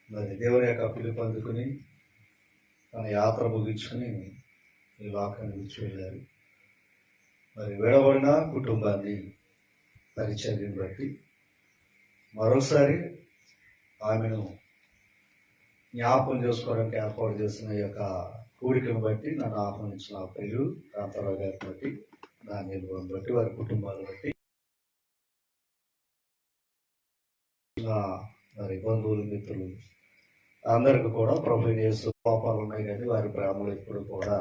మరి దేవుని యొక్క పిలుపు అందుకుని తన యాత్ర ముగించుకుని ఈ లోకాన్ని విడిచి వెళ్ళారు. మరి విడబడిన కుటుంబాన్ని పరిచర్యను బట్టి మరోసారి ఆమెను జ్ఞాపకం చేసుకోవడానికి ఏర్పాటు చేసిన ఈ యొక్క కూడికను బట్టి నన్ను ఆహ్వానించిన పేరు కాంతారావు గారిని బట్టి దాని బట్టి వారి కుటుంబాలను బట్టి మరి బంధువులు మిత్రులు అందరికి కూడా ప్రభు యేసు కోపాలు ఉన్నాయి, కానీ వారి ప్రేమలు ఎప్పుడు కూడా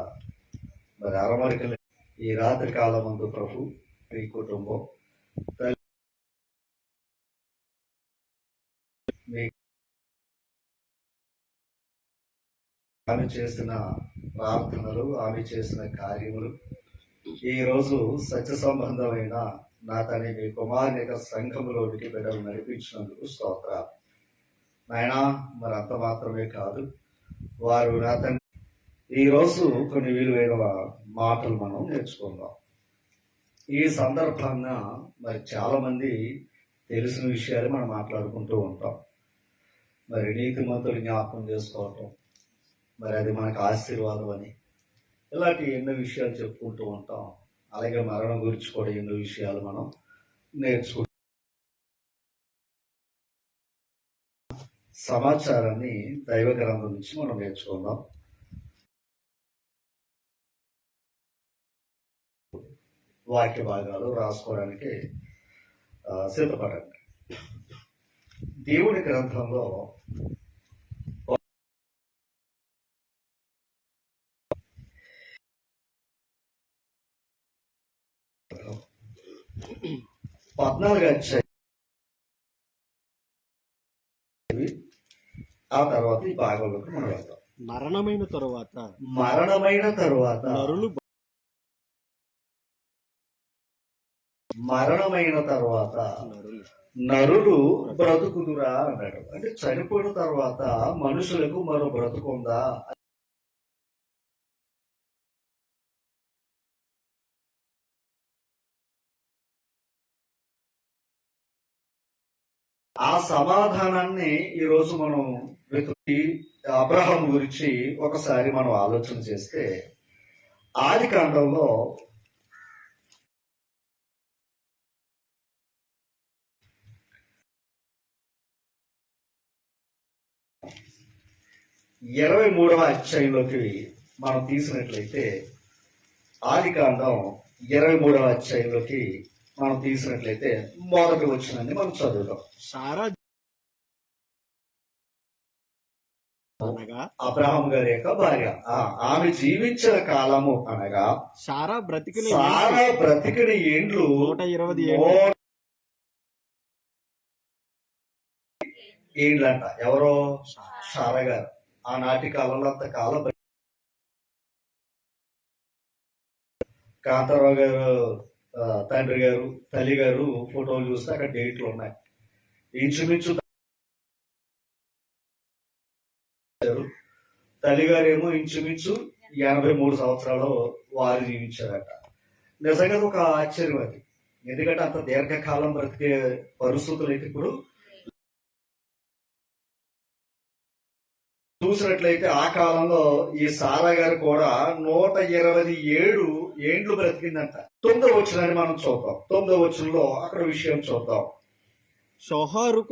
మరి అరమరికలు. ఈ రాత్రి కాలం ముందు ప్రభు ఈ కుటుంబం ఆమె చేసిన ప్రార్థనలు, ఆమె చేసిన కార్యములు ఈరోజు సత్య సంబంధమైన నా తన మీ కుమారుని యొక్క సంఘములోనికి బిడ్డలు నడిపించినందుకు స్తోత్రాలు నాయనా. మరి అంత మాత్రమే కాదు, వారు నా తండ్రి ఈరోజు కొన్ని విలువైన మాటలు మనం నేర్చుకుందాం. ఈ సందర్భంగా మరి చాలా మంది తెలిసిన విషయాలు మనం మాట్లాడుకుంటూ ఉంటాం. మరి నీతిమంతులు జ్ఞాపకం చేసుకోవటం, మరి అది మనకు ఆశీర్వాదం అని ఇలాంటి ఎన్నో విషయాలు చెప్పుకుంటూ ఉంటాం. అలాగే మరణం గురించి కూడా ఎన్నో విషయాలు మనం నేర్చుకుంటాం. సమాచారాన్ని దైవ గ్రంథం నుంచి మనం నేర్చుకుందాం. వాక్య భాగాలు రాసుకోవడానికి సిద్ధపడండి. దేవుని గ్రంథంలో అధ్యాయం ఆ తర్వాత ఈ భాగంలోకి మనం వెళ్తాం. మరణమైన తరువాత నరుడు బ్రతుకుదురా అన్నాడు. అంటే చనిపోయిన తర్వాత మనుషులకు మరో బ్రతుకుందా? ఆ సమాధానాన్ని ఈరోజు మనం వెతుకి అబ్రహాం గురించి ఒకసారి మనం ఆలోచన చేస్తే, ఆది కాండంలో ఇరవై 23వ అధ్యాయంలోకి మనం తీసినట్లయితే, ఆది కాండం 23వ అధ్యాయంలోకి మనం తీసినట్లయితే మొదటి వచనాన్ని మనం చదువుతాం. సారా అబ్రహాం గారి యొక్క భార్య ఆమె జీవించిన కాలము అనగా సారా బ్రతికిన ఏండ్లు 120 ఏండ్లంట. ఎవరో సారా గారు ఆనాటి కాలంలో అంతకాలం. కాంతారావు గారు తండ్రి గారు తల్లి గారు ఫోటోలు చూస్తే అక్కడ డేట్లు ఉన్నాయి. ఇంచుమించు తల్లి గారు ఏమో ఇంచుమించు 83 సంవత్సరాలు వారు జీవించారట. నిజంగా ఒక ఆశ్చర్యం అది. ఎందుకంటే అంత దీర్ఘకాలం బ్రతికే పరిస్థితులు అయితే ఇప్పుడు చూసినట్లయితే ఆ కాలంలో ఈ సారా గారు కూడా 127 ఏండ్లు బ్రతికిందంట. 9వ వచనాన్ని మనం చూద్దాం. 9వ వచనంలో అక్కడ విషయం చూద్దాం. షోహారు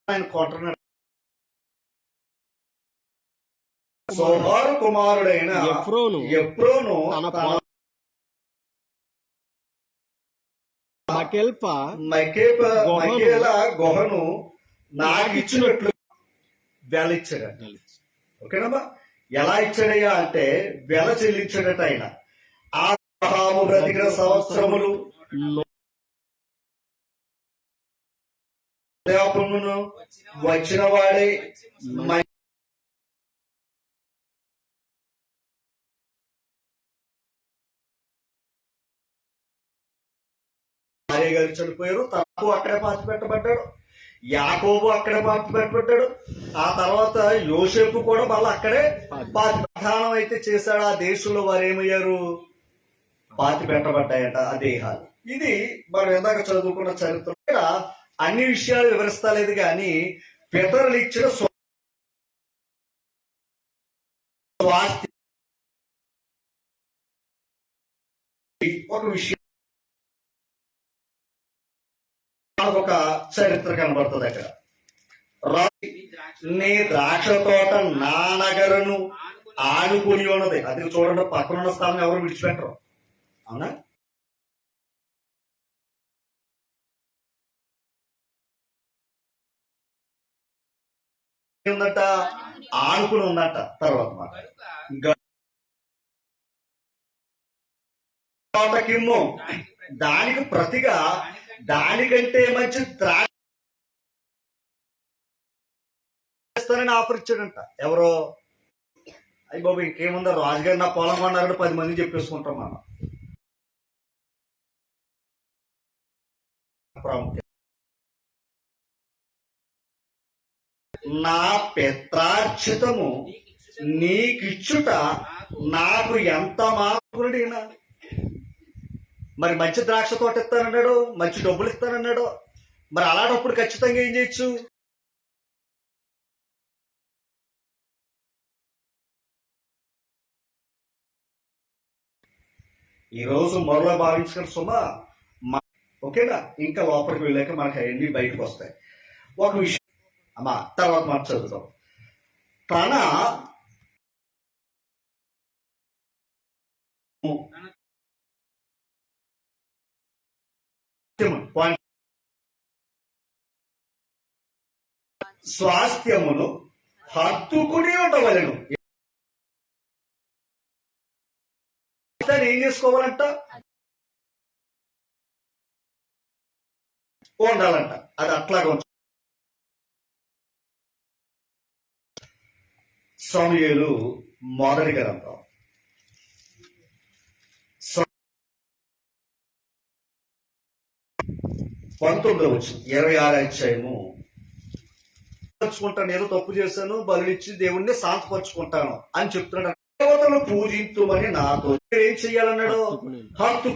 ఆయన కొంటున్నాడు. సోహారు కుమారుడైన ఎఫ్రోను గుహను నాకిచ్చినట్లు వెల ఇచ్చాడట. ఓకేనమ్మా? ఎలా ఇచ్చాడయ్యా అంటే వెల చెల్లించాడట ఆయన. అబ్రహాము బ్రతికిన సంవత్సరములు వచ్చిన వాడే భార్య గారు చనిపోయారు. తప్పు అక్కడే పాతి పెట్టబడ్డాడు. యాకోబు అక్కడే పాతి పెట్టబడ్డాడు. ఆ తర్వాత యోసేపు కూడా మళ్ళీ అక్కడే ప్రధానం అయితే చేశాడు. ఆ దేశంలో వారు ఏమయ్యారు? పాతి పెట్టబడ్డాయట ఆ దేహాలు. ఇది మనం ఇందాక చదువుకున్న చరిత్ర. ఇక్కడ అన్ని విషయాలు వివరిస్తలేదు కానీ పితరులు ఇచ్చిన స్వాస్థ్యం ఒక విషయం, ఒక చరిత్ర కనబడుతుంది అక్కడ. నీ ద్రాక్ష తోట నా నగరును ఆనుకుని ఉన్నది. అది చూడండి, పక్కనున్న స్థానం ఎవరు విడిచిపెట్టరు. అవునా? ఉందట, ఆనుకుని ఉందట. తర్వాత మాట తోటకిమ్ము, దానికి ప్రతిగా దానికంటే మంచి ద్రాక్షని ఆఫర్ ఇచ్చాడంట. ఎవరో అయ్యి బాబు ఇంకేముందో, రాజుగారు నా పొలం కొన్నారని 10 మంది చెప్పేసుకుంటాం మనం. ప్రాముఖ్యం, నా పిత్రార్చితము నీకిచ్చుట నాకు ఎంత మాకుడినా. మరి మంచి ద్రాక్ష తోట ఇస్తానన్నాడు, మంచి డబ్బులు ఇస్తానన్నాడు. మరి అలాంటప్పుడు ఖచ్చితంగా ఏం చేయొచ్చు? ఈరోజు మరో భావించుకున్న సుమా, ఓకేనా? ఇంకా లోపలికి వెళ్ళాక మనకు అవన్నీ బయటకు వస్తాయి. ఒక విషయం అమ్మా, తర్వాత మనం చదువుతాం. తన స్వాస్థ్యమును హత్తుకుని ఉండవలను. ఏం చేసుకోవాలంట? ఉండాలంట. అది అట్లాగా ఉంచ. సమూయేలు మొదటి గ్రంథం 19వ వచనం, 26వ అధ్యాయము. పరుచుకుంటాను, ఏదో తప్పు చేశాను, బలుడిచ్చి దేవుణ్ణి శాంతపరుచుకుంటాను అని చెప్తున్నాడు. దేవతను పూజించుమని నాతో ఏం చెయ్యాలన్నాడు? హత్తు.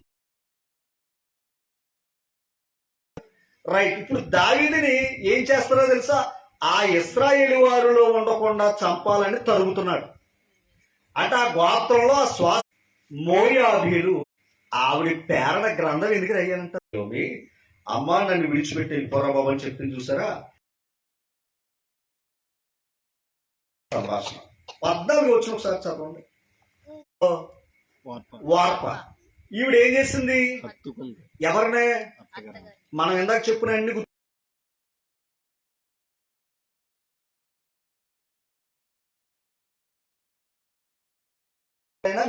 రైట్. ఇప్పుడు దావీదుని ఏం చేస్తారో తెలుసా? ఆ ఇశ్రాయేలు వారిలో ఉండకుండా చంపాలని తరుగుతున్నాడు. అంటే ఆ గోత్రంలో ఆ మోయాబీలు ఆవిడ పేరణ గ్రంథం ఎందుకు అయ్యానంట. అమ్మ నన్ను విడిచిపెట్టి వెళ్ళిపోరా బాబు అని చెప్పింది చూసారా? సంభాషణ 14 వచ్చిన ఒకసారి చదవండి. వార్ప. ఈవిడ ఏం చేసింది? ఎవరినే? మనం ఇందాక చెప్పిన అన్ని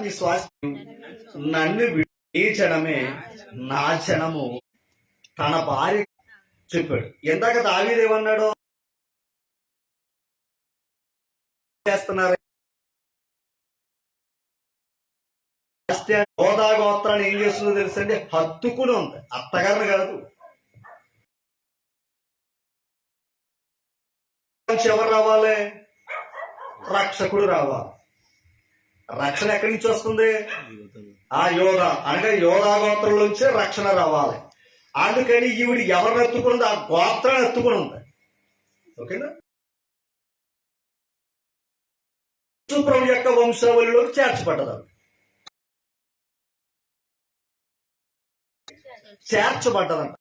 మీ స్వాస్థ్యం నన్ను విడిచడమే నా జనము తన భార్య చెప్పాడు. ఎందాక దావీదు ఏమన్నాడు? చేస్తున్నారు యోధా గోత్రాన్ని ఏం చేస్తుందో తెలుసండి? హత్తుకుని ఉంది. అత్తగారిని కాదు. ఎవరు రావాలి? రక్షకుడు రావాలి. రక్షణ ఎక్కడి నుంచి వస్తుంది? ఆ యోధ అనగా యోధా గోత్రం నుంచే రక్షణ రావాలి. అందుకని ఈవిడ ఎవరిని ఎత్తుకున్నది? ఆ గోత్రాన్ని ఎత్తుకుని ఉంది. ఓకేనా? ప్రభు యొక్క వంశావళిలోకి చేర్చబడ్డది. చేర్చబడ్డదంట.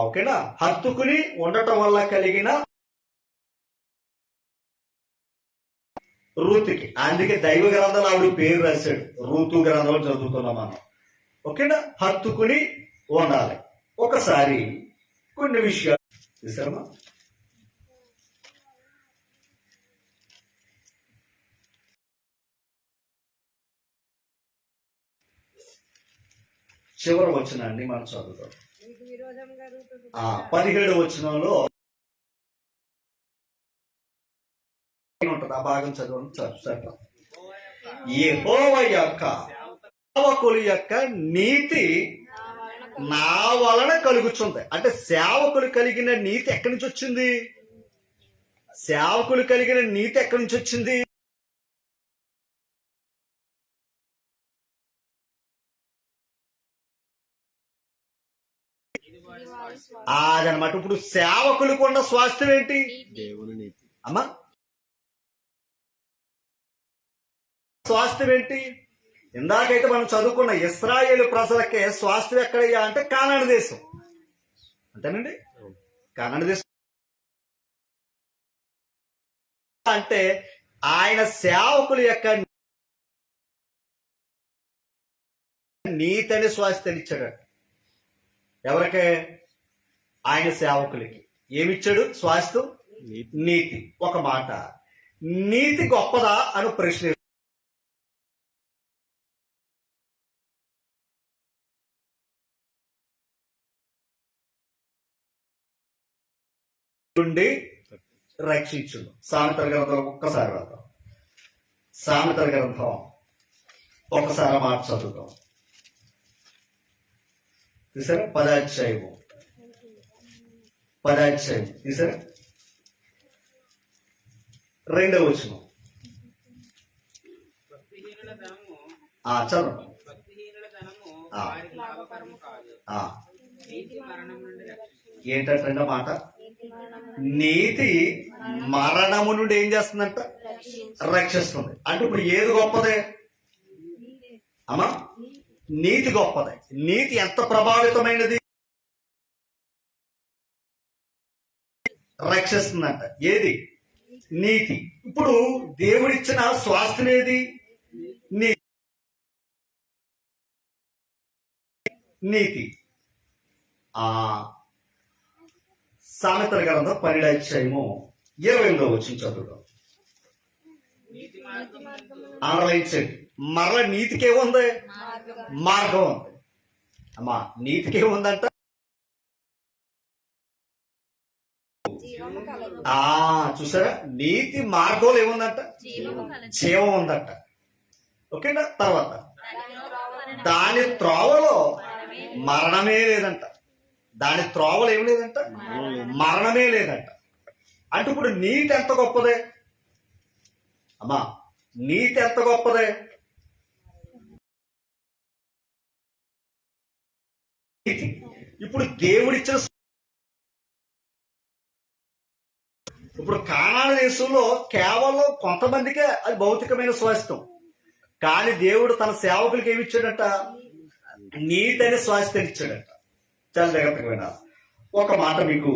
ఓకేనా? హత్తుకుని ఉండటం వల్ల కలిగిన రూతుకి, అందుకే దైవ గ్రంథాలు ఆవిడ పేరు రాశాడు. రూతు గ్రంథాలు చదువుతున్నాం మనం. ఓకేనా? హత్తుకుని ఉండాలి. ఒకసారి కొన్ని విషయాలు చూసామా? చివరి వచనాన్ని మనం చదువుతాం. 17వ వచనంలో ఉంటుంది. ఆ భాగం చదవండి. యెహోవా యొక్క సేవకుల యొక్క నీతి నా వలన కలుగుతుంది. అంటే సేవకులు కలిగిన నీతి ఎక్కడి నుంచి వచ్చింది? సేవకులు కలిగిన నీతి ఎక్కడి నుంచి వచ్చింది? అదనమాట. ఇప్పుడు సేవకులకు ఉన్న స్వాస్థ్యం ఏంటి దేవుని నీతి. అమ్మా? స్వాస్థ్యం ఏంటి? ఇందాకైతే మనం చదువుకున్న ఇశ్రాయేలు ప్రజలకే స్వాస్థ్యం ఎక్కడయ్యా అంటే కానాను దేశం. అంతేనండి, కానాను దేశం అంటే ఆయన సేవకుల యొక్క నీతిని స్వాస్థ్యాన్ని ఇచ్చాడు. ఎవరికే? ఆయన సేవకులకి ఏమిచ్చాడు? స్వాస్థ్యం, నీతి. నీతి. ఒక మాట, నీతి గొప్పదా అని ప్రశ్న నుండి రక్షించును. సామెతల గ్రంథం ఒక్కసారి వెళ్దాం. సామెతల గ్రంథం ఒకసారి మాట చదువుతాం. చూసారా? 10వ అధ్యాయము చూసారా? 2వ వచనం. చదవండి. ఏంటంటే మాట, నీతి మరణము నుండి ఏం చేస్తుందంట? రక్షిస్తుంది. అంటే ఇప్పుడు ఏది గొప్పదే అమ్మా? నీతి గొప్పదే. నీతి ఎంత ప్రభావితమైనది? రక్షిస్తుందంట. ఏది? నీతి. ఇప్పుడు దేవుడిచ్చిన స్వాస్థ్యం ఏది? నీతి. సామెతల గ్రంథం 12వ అధ్యాయము 28వ వచనం చదువుదాం. ఆనలైంచండి. మరల నీతికేముంది? మార్గం ఉంది. అమ్మా, నీతికేముందంట? చూసారా? నీతి మార్గంలో ఏముందంట? జీవం ఉందంట. ఓకేనా? తర్వాత దాని త్రోవలో మరణమే లేదంట. దాని త్రోవలు ఏం లేదంట? మరణమే లేదంట. అంటే ఇప్పుడు నీతి ఎంత గొప్పదే అమ్మా? నీతి ఎంత గొప్పదే? ఇప్పుడు దేవుడిచ్చిన ఇప్పుడు కానాను దేశంలో కేవలం కొంతమందికే అది భౌతికమైన స్వాస్థ్యం. కానీ దేవుడు తన సేవకులకి ఏమి ఇచ్చాడట? నీతి అనే స్వాస్థ్యం ఇచ్చాడట. చాలా జాగ్రత్తగా వినాలి. ఒక మాట మీకు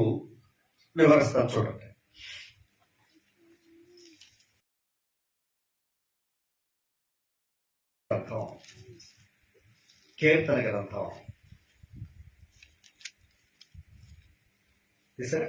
వివరిస్తాను, చూడండి. కీర్తన గ్రంథం తీసారా?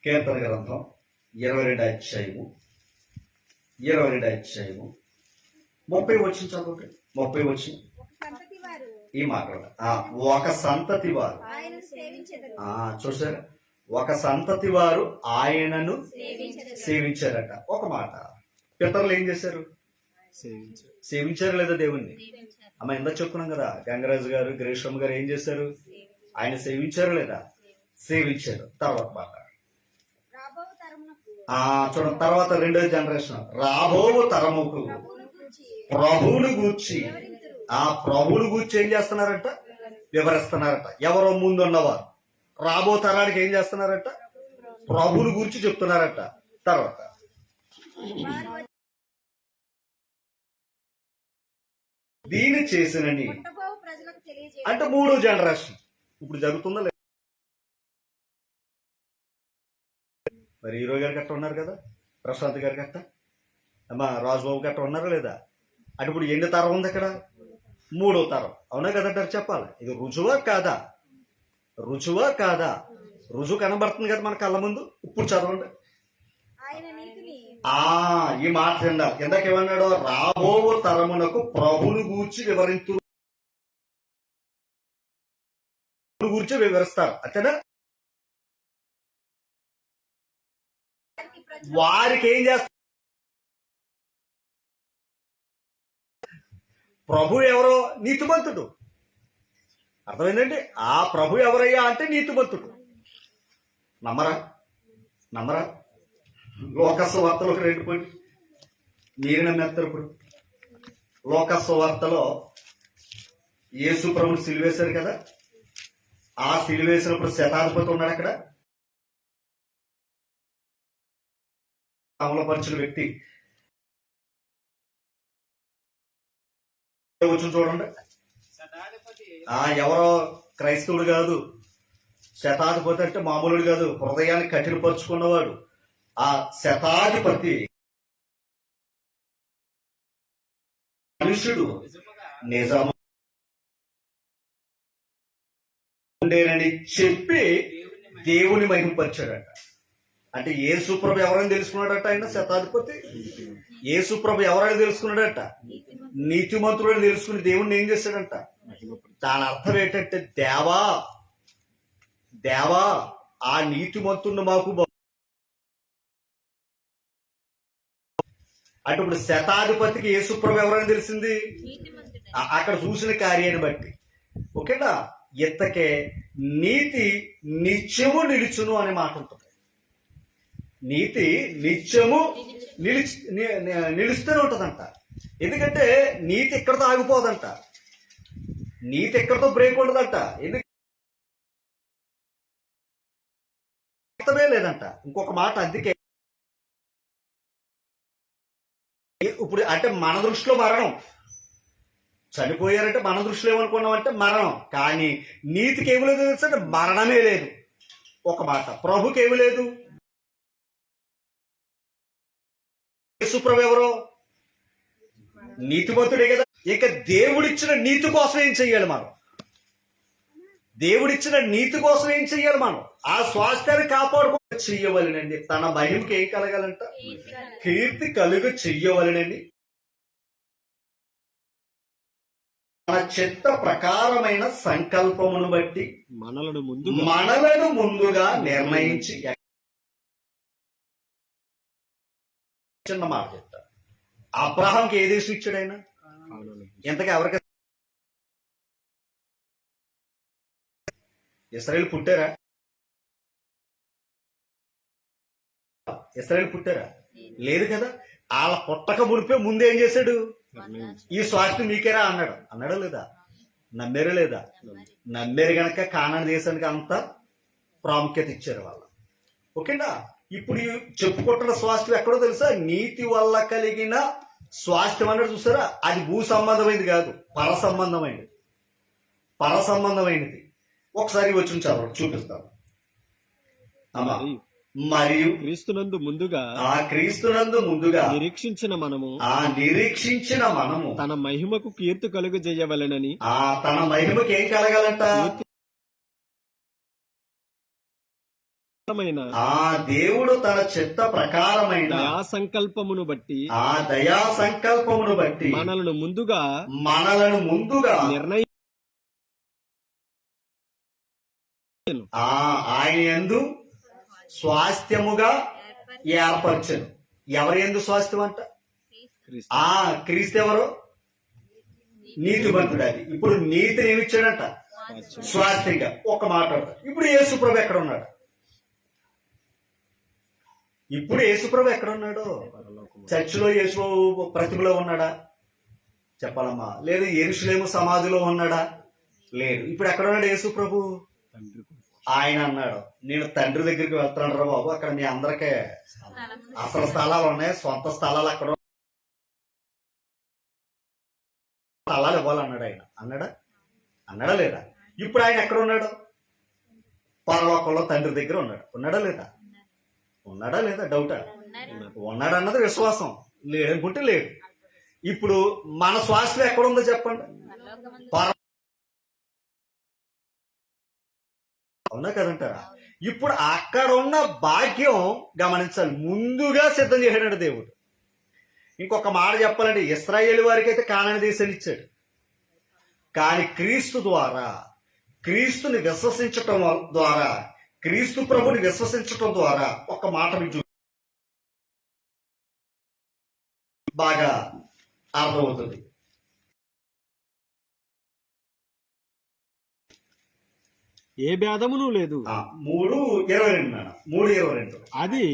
కీర్తన గ్రంథం 22వ అధ్యాయము 30వ వచనం చదవండి. 30వ వచనం ఈ మాట, ఒక సంతతి వారు చూసారా? ఒక సంతతి వారు ఆయనను సేవించారట. ఒక మాట, పితరులు ఏం చేశారు? సేవించారు లేదా దేవుణ్ణి? అమ్మ, ఎంత చెప్పుకున్నాం కదా, గంగరాజు గారు, గ్రేషమ్మ గారు ఏం చేశారు? ఆయన సేవించారు లేదా? సేవించారు. తర్వాత మాట చూడండి. తర్వాత 2వ జనరేషన్, రాబో తరముకు ప్రభువును గూర్చి ప్రభువును గూర్చి ఏం చేస్తున్నారట? వివరిస్తున్నారట. ఎవరో ముందు ఉన్నవారు రాబో తరానికి ఏం చేస్తున్నారట? ప్రభువును గూర్చి చెప్తున్నారట. తర్వాత దీన్ని చేసినని అంటే 3వ జనరేషన్ ఇప్పుడు జరుగుతుందా లేదా? మరి హీరో గారు గట్ట ఉన్నారు కదా, ప్రశాంత్ గారు గట్ట, అమ్మా రాజుబాబు గట్ట ఉన్నారు లేదా? అంటే ఇప్పుడు ఎన్ని తరం ఉంది అక్కడ? 3వ తరం. అవునా కదంటారు? చెప్పాలి. ఇది రుజువా కాదా? రుజువు కనబడుతుంది కదా మన కళ్ళ ముందు. ఇప్పుడు చదవండి. ఈ మాట ఇందాక ఏమన్నాడు? రాబో తరమునకు ప్రభువును గూర్చి వివరిస్తారు. అంతేనా? వారికి ఏం చేస్తారు? ప్రభు ఎవరో? నీతిమంతుడు. అర్థమైందండి? ఆ ప్రభు ఎవరయ్యా అంటే నీతిమంతుడు. నమ్మరా? నమ్మరా? లోకస్సు వార్తలో 2 పోయి మీరు నమ్మేస్తారు. ఇప్పుడు లోకస్సు వార్తలో యేసు ప్రభుని సిలువేశారు కదా, ఆ సిలువేసినప్పుడు శతాధిపతి ఉన్నాడు అక్కడ, అమలుపరిచిన వ్యక్తి. వచ్చి చూడండి, ఎవరో క్రైస్తవుడు కాదు, శతాధిపతి అంటే మామూలుడు కాదు, హృదయాన్ని కఠినపరుచుకున్నవాడు. ఆ శతాధిపతి మనుషుడు నిజము ఉండేనని చెప్పి దేవుని మహిమపరిచాడట. అంటే యేసుప్రభు ఎవరని తెలుసుకున్నాడట? ఆయన శతాధిపతి యేసుప్రభు ఎవరని తెలుసుకున్నాడట? నీతిమంతుడని తెలుసుకుని దేవుణ్ణి ఏం చేశాడంట? దాని అర్థం ఏంటంటే, దేవా దేవా ఆ నీతిమంతుడిని మాకు అంటే ఇప్పుడు శతాధిపతికి యేసుప్రభు ఎవరని తెలిసింది? అక్కడ చూసిన కార్యాన్ని బట్టి. ఓకేనా? ఎత్తకే నీతి నిత్యము నిలుచును అనే మాట ఉంటుంది. నీతి నిత్యము నిలుస్తూనే ఉంటుందంట. ఎందుకంటే నీతి ఎక్కడితో ఆగిపోదంట, నీతి ఎక్కడితో బ్రేక్ ఉండదంట. ఎందుకంటే లేదంట. ఇంకొక మాట, అందుకే ఇప్పుడు అంటే మన దృష్టిలో మరణం, చనిపోయారంటే మన దృష్టిలో ఏమనుకున్నామంటే మరణం. కానీ నీతికి ఏమి లేదు తెలుసంటే మరణమే లేదు. ఒక మాట, ప్రభుకి ఏమి లేదు. యేసుప్రభు ఎవరో? నీతిమంతుడే కదా. ఇక దేవుడిచ్చిన నీతి కోసం ఏం చెయ్యాలి మనం? దేవుడిచ్చిన నీతి కోసం ఏం చెయ్యాలి మనం? ఆ స్వాస్థ్యాన్ని కాపాడుకో చెయ్యవలనండి. తన మహిమకి ఏం కలగాలంట? కీర్తి కలుగు చెయ్యవలనండి. తన చిత్త ప్రకారమైన సంకల్పమును బట్టి మనలను ముందుగా నిర్ణయించి. చిన్న మాట చెప్తా, అబ్రహాంకి ఏ దేశం ఇచ్చాడు ఆయన? ఎంతగా ఎవరికి? ఇశ్రాయేలు పుట్టారా? ఇశ్రాయేలు పుట్టారా? లేదు కదా. వాళ్ళ పుట్టక మునిపే ముందేం చేశాడు? ఈ స్వాస్థ్యం మీకేరా అన్నాడు. అన్నాడా లేదా? నమ్మేరా లేదా? నమ్మేరు గనక కానాను దేశానికి అంత ప్రాముఖ్యత ఇచ్చారు వాళ్ళు. ఓకేనా? ఇప్పుడు చెప్పుకుంటున్న స్వాస్థ్యం ఎక్కడో తెలుసా? నీతి వల్ల కలిగిన స్వాస్థ్యం అన్నాడు చూసారా? అది భూ సంబంధమైనది కాదు, పర సంబంధమైనది. ఒకసారి వచ్చి చూపిస్తాను. మరియు క్రీస్తునందు ముందుగా నిరీక్షించిన మనము తన మహిమకు కీర్తి కలుగు చేయవలెనని. తన మహిమకి ఏం కలగాలంట? దేవుడు తన చిత్త ప్రకారమైన దయా సంకల్పమును బట్టి మనలను ముందుగా నిర్ణయం ఆయన యందు స్వాస్థ్యముగా ఏర్పరచను. ఎవరి యందు స్వాస్థ్యం అంట? క్రీస్తు ఎవరు? నీతిమంతుడు. అది ఇప్పుడు నీతిని ఏమిచ్చాడంట? స్వాస్థ్యంగా. ఒక మాట. ఇప్పుడు యేసుప్రభు ఎక్కడ ఉన్నాడు? చర్చిలో యేసు ప్రతిమలో ఉన్నాడా? చెప్పాలమ్మా. లేదు యెరూషలేము సమాధిలో ఉన్నాడా? లేదు. ఇప్పుడు ఎక్కడ ఉన్నాడు యేసు ప్రభు? ఆయన అన్నాడు, నేను తండ్రి దగ్గరికి వెళ్తున్నాడు రా బాబు, అక్కడ మీ అందరికీ అసలు స్థలాలు ఉన్నాయి, సొంత స్థలాలు అక్కడ స్థలాలు ఇవ్వాలన్నాడు ఆయన. అన్నాడా లేదా? ఇప్పుడు ఆయన ఎక్కడ ఉన్నాడు? పరలోకంలో తండ్రి దగ్గర ఉన్నాడు. ఉన్నాడా లేదా? డౌటా? ఉన్నాడన్నది విశ్వాసం, లేదనుకుంటే లేదు. ఇప్పుడు మన స్వాస్థ్యం ఎక్కడ ఉందో చెప్పండి? అవునా కదంటారా? ఇప్పుడు అక్కడ ఉన్న భాగ్యం గమనించాలి, ముందుగా సిద్ధం చేశాడు దేవుడు. ఇంకొక మాట చెప్పాలంటే, ఇశ్రాయేలు వారికి అయితే కానాను దేశాన్ని ఇచ్చాడు. కానీ క్రీస్తుని విశ్వసించటం ద్వారా, క్రీస్తు ప్రభుని విశ్వసించటం ద్వారా ఒక మాట మీకు బాగా అర్థమవుతుంది. ఏ భేదమును లేదు. 3:22 నాన్న, 3:22. అది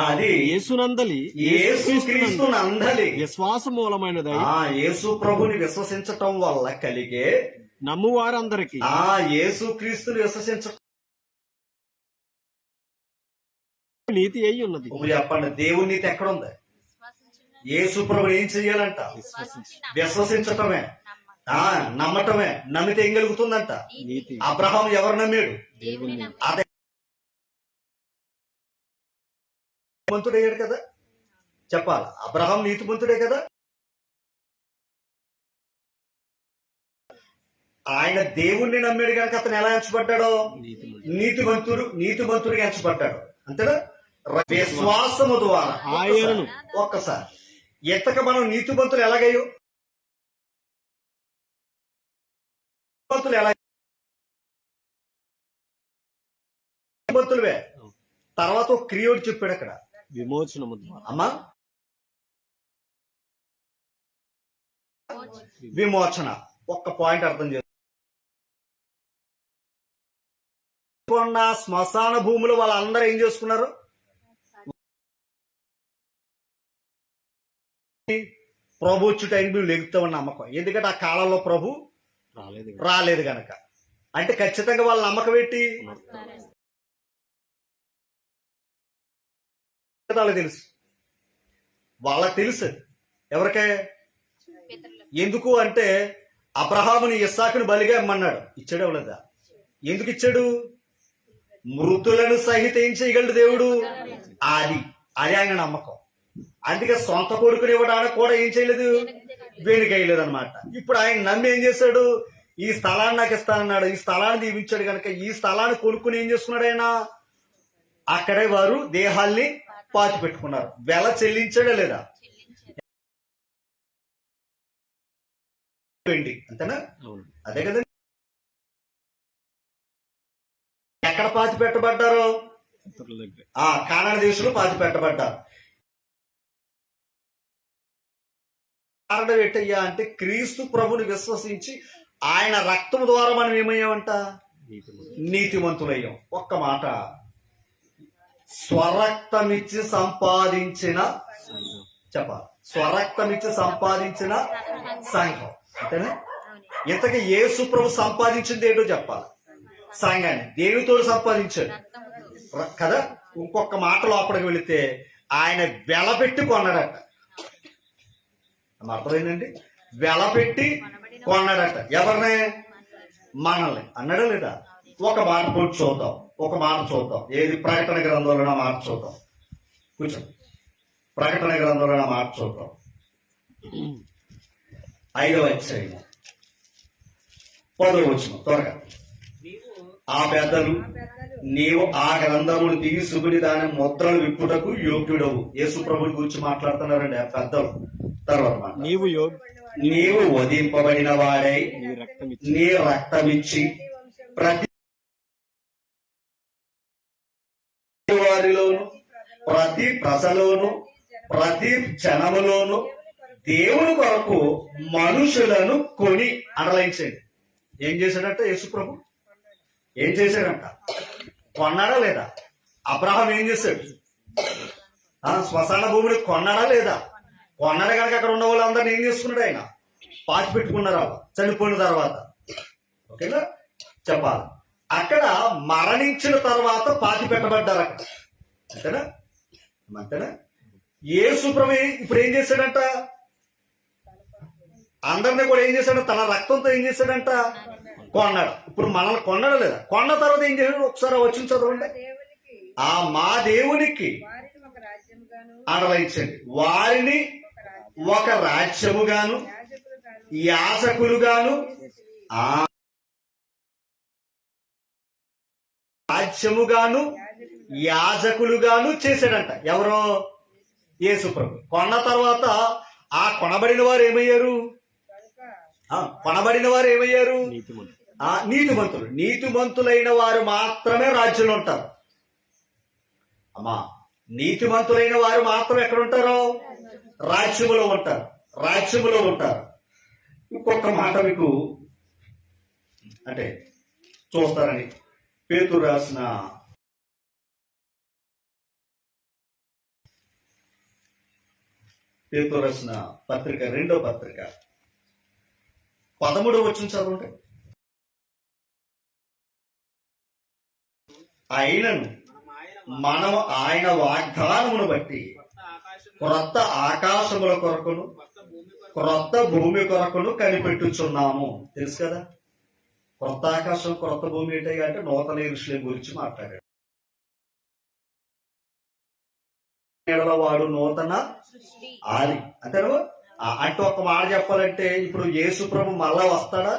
అది యేసునందలి యేసుక్రీస్తు నందలి విశ్వాస మూలమైనదై యేసు ప్రభుని విశ్వసించటం వల్ల కలిగే నమ్మువారందరికి యేసుక్రీస్తుని విశ్వసించటం. నీతి అయి ఉన్నది. ఇప్పుడు చెప్పండి, దేవుని నీతి ఎక్కడుంది? యేసు ప్రభుని ఏం చెయ్యాలంట? విశ్వసించటమే, నమ్మటమే. నమ్మితే ఏం కలుగుతుందంట? నీతి. అబ్రహాం ఎవరు నమ్మాడు? అదే నీతిమంతుడయ్యాడు కదా. చెప్పాలి, అబ్రహాం నీతిమంతుడే కదా. ఆయన దేవుణ్ణి నమ్మాడు కనుక అతను ఎలా ఎంచబడ్డాడో నీతిమంతుడిగా ఎంచబడ్డాడు. అంతేనా? విశ్వాసము ద్వారా ఆయనను ఒక్కసారి ఎంతక మనం నీతిమంతులు ఎలాగయ్యో ఎలా నీతిమంతులవే. తర్వాత ఒక క్రియోడు చెప్పాడు అక్కడ, విమోచనము ద్వారా. అమ్మా విమోచన. ఒక్క పాయింట్ అర్థం చేసుకోకుండా శ్మశాన భూములు వాళ్ళందరూ ఏం చేసుకున్నారు? ప్రభు వచ్చి టైంకి మేము లెగుతామని నమ్మకం. ఎందుకంటే ఆ కాలంలో ప్రభు రాలేదు గనక. అంటే ఖచ్చితంగా వాళ్ళ నమ్మకం ఏంటి? వాళ్ళకి తెలుసు. ఎవరికే? ఎందుకు అంటే అబ్రహాముని ఇస్సాకుని బలిగా ఇమ్మన్నాడు. ఇచ్చాడు ఎవలేదా? ఎందుకు ఇచ్చాడు? మృతులను సహిత ఏం చేయగలడు దేవుడు? అది ఆయన నమ్మకం. అందుకే సొంత కొడుకుని ఇవ్వడానికి కూడా ఏం చేయలేదు, వేణికేయలేదు అనమాట. ఇప్పుడు ఆయన నమ్మి ఏం చేశాడు? ఈ స్థలాన్ని నాకు ఇస్తానన్నాడు. ఈ స్థలాన్ని దీవించాడు కనుక ఈ స్థలాన్ని కొనుక్కుని ఏం చేసుకున్నాడు ఆయన? అక్కడే వారు దేహాల్ని పాతి పెట్టుకున్నారు. వెల చెల్లించాడా లేదా? అంతేనా? అదే కదా. ఎక్కడ పాతి పెట్టబడ్డారు? కానాను దేశంలో పాతి పెట్టబడ్డారు. కారణం ఏంటయ్యా అంటే క్రీస్తు ప్రభుని విశ్వసించి ఆయన రక్తం ద్వారా మనం ఏమయ్యామంట? నీతిమంతులయ్యాం. ఒక్క మాట, స్వరక్తమిచ్చి సంపాదించిన చెప్పాలి, స్వరక్తమిచ్చి సంపాదించిన సంఘం. అంతేనా? ఇంతకీ యేసు ప్రభు సంపాదించింది ఏంటో చెప్పాలి. సంఘాన్ని దేనితో సంపాదించాడు కదా. ఇంకొక మాట లోపలికి వెళితే ఆయన వెలపెట్టి కొన్నాడట. అర్థమైందండి? వెలపెట్టి కొన్నాడట. ఎవరినే? మనల్ని. అన్నాడా లేదా? ఒక మాట పోటీ చూద్దాం, ఒక మాట చూద్దాం. ఏది? ప్రకటన గ్రంథంలో మాట చూద్దాం. కూర్చోండి. ప్రకటన గ్రంథంలో మాట చూద్దాం. 5వ అధ్యాయం 10వ వచనం. త్వరగా. ఆ పెద్దలు, నీవు ఆ గ్రంథమును తీసుకుని దాని ముద్రలు విప్పుటకు యోగ్యుడవు. యేసు ప్రభుని గురించి మాట్లాడుతున్నారండి ఆ పెద్దలు. తర్వాత నీవు వధింపబడిన వాడై నీ రక్తమిచ్చి ప్రతి వారిలోను ప్రతి ప్రజలోను ప్రతి జనములోను దేవుని కొరకు మనుషులను కొని అండర్లైన్. ఏం చేశాడంట యేసు ప్రభు? ఏం చేశాడంట? కొన్నాడా లేదా? అబ్రహాం ఏం చేశాడు? శ్మశాన భూమిని కొన్నాడా లేదా? కొన్నాడు కనుక అక్కడ ఉన్న వాళ్ళందరినీ ఏం చేసుకున్నాడు? ఆయన పాతి పెట్టుకున్నారు చనిపోయిన తర్వాత. ఓకేనా? చెప్పాలి. అక్కడ మరణించిన తర్వాత పాతి పెట్టబడ్డారు అక్కడ. అంతేనా? అంతేనా? యేసు ప్రభు ఇప్పుడు ఏం చేశాడంట? అందరినీ కూడా ఏం చేశాడు? తన రక్తంతో ఏం చేశాడంట? కొన్నాడు. ఇప్పుడు మనల్ని కొన్నాడు లేదా? కొన్న తర్వాత ఏం చేశాడు? ఒకసారి వచ్చిన చదవండి. మా దేవునికి అండలించండి. వారిని ఒక రాజ్యముగాను యాజకులుగాను యాజకులుగాను చేశాడంట. ఎవరో? యేసు ప్రభు. కొన్న తర్వాత ఆ కొనబడిన వారు ఏమయ్యారు? నీతిమంతులు. నీతిమంతులైన వారు మాత్రమే రాజ్యంలో ఉంటారు. అమ్మా, నీతిమంతులైన వారు మాత్రం ఎక్కడ ఉంటారు? రాజ్యములో ఉంటారు. ఇంకొక మాట మీకు అంటే చూస్తారని పేతురు రాసిన పత్రిక, 2వ పత్రిక 13వ వచనం చదవండి. అయినను మనం ఆయన వాగ్దానమును బట్టి క్రొత్త ఆకాశముల కొరకును క్రొత్త భూమి కొరకును కనిపెట్టుచున్నాము. తెలుసు కదా, క్రొత్త ఆకాశం క్రొత్త భూమి ఏంటి అంటే నూతన యెరూషలేము గురించి మాట్లాడాడు. వాడు నూతన ఆది అంటే అంటే ఒక మాట చెప్పాలంటే ఇప్పుడు యేసు ప్రభు మళ్ళా వస్తాడా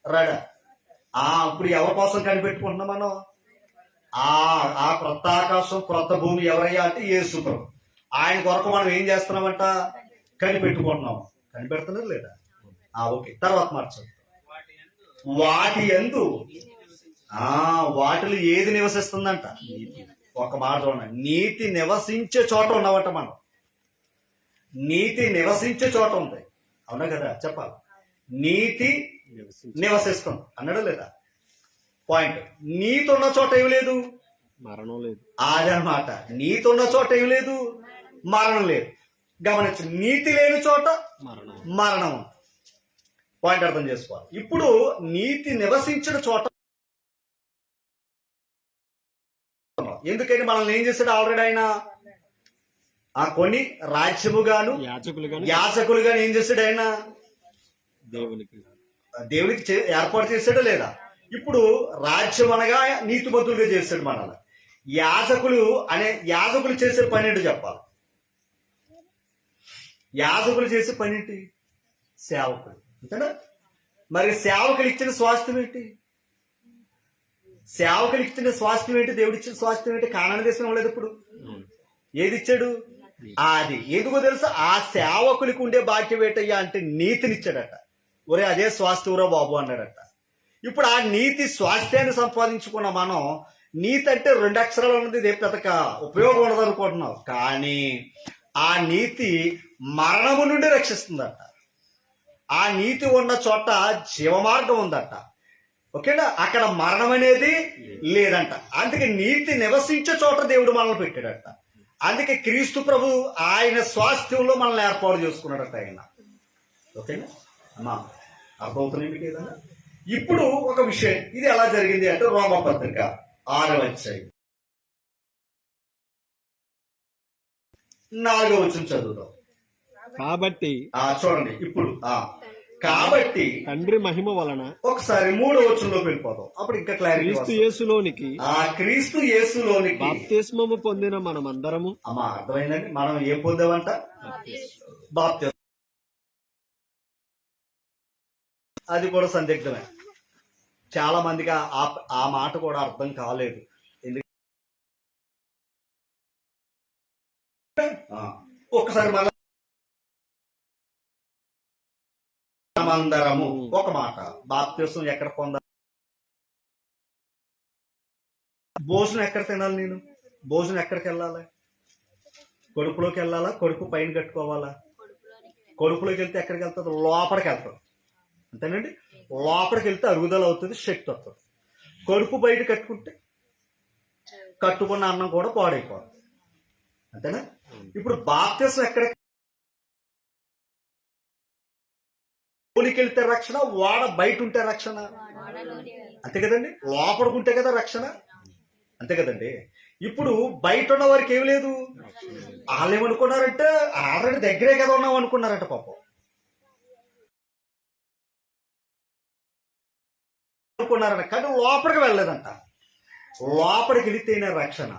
రాడా? ఇప్పుడు ఎవరి కోసం కనిపెట్టుకుంటున్నాం మనం? ఆ క్రొత్త ఆకాశం క్రొత్త భూమి ఎవరయ్యా అంటే యేసు ప్రభు. ఆయన కొరకు మనం ఏం చేస్తున్నామంట? కనిపెట్టుకుంటున్నాం. కనిపెడుతున్నారు లేదా? ఓకే, తర్వాత మార్చండి. వాటి యందు వాటిలో ఏది నివసిస్తుందంట? ఒక మాట చూడండి, నీతి నివసించే చోట ఉన్నామంట మనం. నీతి నివసించే చోట ఉంది, అవునా కదా? చెప్పాలి, నీతి నివసిస్తుంది అన్నాడు లేదా? పాయింట్. నీతి ఉన్న చోట ఏమి లేదు, మరణం లేదు. అదనమాట. నీతి ఉన్న చోట ఏమి లేదు, మరణం లేదు. గమనించు, నీతి లేని చోట మరణం. పాయింట్ అర్థం చేసుకోవాలి. ఇప్పుడు నీతి నివసించిన చోట, ఎందుకంటే మనల్ని ఏం చేశాడు ఆల్రెడీ ఆయన? కొన్ని రాజ్యముగాను యాజకులుగాను ఏం చేశాడు ఆయన? దేవునికి ఏర్పాటు చేశాడా లేదా? ఇప్పుడు రాజ్యం అనగా నీతిమంతులుగా చేశాడు మనల్ని. యాజకులు చేసే పని ఏంటో చెప్పాలి. యాజకులు చేసే పని ఏంటి? సేవకులు, అంతేనా? మరి సేవకులు ఇచ్చిన స్వాస్థ్యం ఏంటి? సేవకులు ఇచ్చిన స్వాస్థ్యం ఏంటి? దేవుడు ఇచ్చిన స్వాస్థ్యం ఏంటి? కానాన దేశం లేదు. ఇప్పుడు ఏది ఇచ్చాడు? అది ఎందుకో తెలుసా? ఆ సేవకులకు ఉండే భాగ్యం ఏంటయ్యా అంటే నీతినిచ్చాడట. ఒరే అదే స్వాస్థ్యంరా బాబు అన్నాడట. ఇప్పుడు ఆ నీతి స్వాస్థ్యాన్ని సంపాదించుకున్న మనం, నీతి అంటే 2 అక్షరాలు ఉన్నది, రేపు పెద్దక ఉపయోగం ఉండదు అనుకుంటున్నావు. కానీ ఆ నీతి మరణము నుండి రక్షిస్తుందట. ఆ నీతి ఉన్న చోట జీవమార్గం ఉందట. ఓకేనా? అక్కడ మరణం అనేది లేదంట. అందుకే నీతి నివసించే చోట దేవుడు మనల్ని పెట్టాడట. అందుకే క్రీస్తు ప్రభు ఆయన స్వాస్థ్యంలో మనల్ని ఏర్పాటు చేసుకున్నాడట ఆయన. ఓకేనా అమ్మా? అర్థమవుతున్నాయి మీకు ఏదన్నా? ఇప్పుడు ఒక విషయం, ఇది ఎలా జరిగింది అంటే రోమపత్రిక 6వ అధ్యాయం 4వ వచనం చదువుదాం. కాబట్టి చూడండి ఇప్పుడు కాబట్టి తండ్రి మహిమ వలన, ఒకసారి 3వ వచనంలోకి వెళ్ళిపోతాం, అప్పుడు ఇంకా క్లారిటీ. క్రీస్తు యేసులోనికి బాప్తిస్మము పొందిన మనమందరము. అమ్మా అర్థమైందండి? మనం ఏం పొందామంట? బాప్తిస్మం. అది కూడా సందిగ్ధమే. చాలా మందికి ఆ మాట కూడా అర్థం కాలేదు. ఒకసారి మనమందరము, ఒక మాట, బాప్తిస్మం ఎక్కడ పొందాలి? భోజనం ఎక్కడ తినాలి? నేను భోజనం ఎక్కడికి వెళ్ళాలి? కడుపులోకి వెళ్ళాలా? కడుపు పైన కట్టుకోవాలా? కడుపులోకి వెళ్తే ఎక్కడికి వెళ్తుంది? లోపలికి వెళ్తుంది, అంతేనండి. లోపలికి వెళ్తే అరుగుదల అవుతుంది, శక్తి వస్తుంది. కడుపు బయట కట్టుకుంటే కట్టుకున్న అన్నం కూడా పాడైపోతుంది, అంతేనా? ఇప్పుడు బాప్తిస్మం ఎక్కడ? లోనికి వెళ్తే రక్షణ, వాడ బయట ఉంటే రక్షణ, అంతే కదండి. లోపలికుంటే కదా రక్షణ, అంతే కదండి. ఇప్పుడు బయట ఉన్న వారికి ఏమి లేదు. వాళ్ళు ఏమనుకున్నారంటే ఆల్రెడీ దగ్గరే కదా ఉన్నాం అనుకున్నారంట పాపం. అనుకున్నారంట, కానీ లోపలికి వెళ్ళలేదంట. లోపలికి వెళితేనే రక్షణ.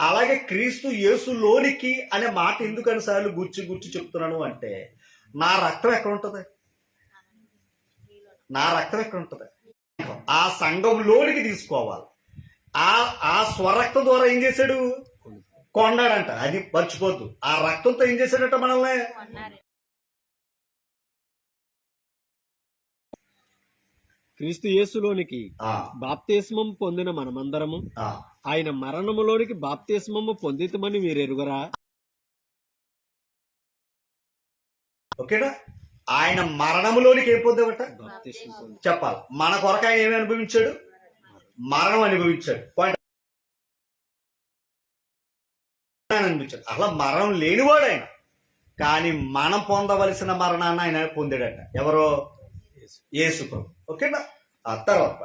అలాగే క్రీస్తు యేసులోనికి అనే మాట ఎందుకు అనిసార్లు గుచ్చి చెప్తున్నాను అంటే, నా రక్తం ఎక్కడ ఉంటది? నా రక్తం ఎక్కడ ఉంటది? ఆ సంఘంలోనికి తీసుకోవాలి. ఆ స్వరక్తం ద్వారా ఏం చేశాడు? కొన్నాడంట. అది మర్చిపోద్దు. ఆ రక్తంతో ఏం చేశాడట మనల్ని? క్రీస్తు యేసులోనికి బాప్తిస్మం పొందిన మనమందరము ఆయన మరణములోనికి బాప్తిస్మము పొందితమని మీరు ఎరుగరా? ఓకేనా? ఆయన మరణములోనికి ఏం పొందామట చెప్పాలి. మన కొరకు ఆయన ఏమి అనుభవించాడు? మరణం అనుభవించాడు. పాయింట్ అనిపించాడు. అసలు మరణం లేనివాడు ఆయన, కానీ మనం పొందవలసిన మరణాన్ని ఆయన పొందాడట. ఎవరో? యేసు ప్రభు. ఓకేనా? ఆ తర్వాత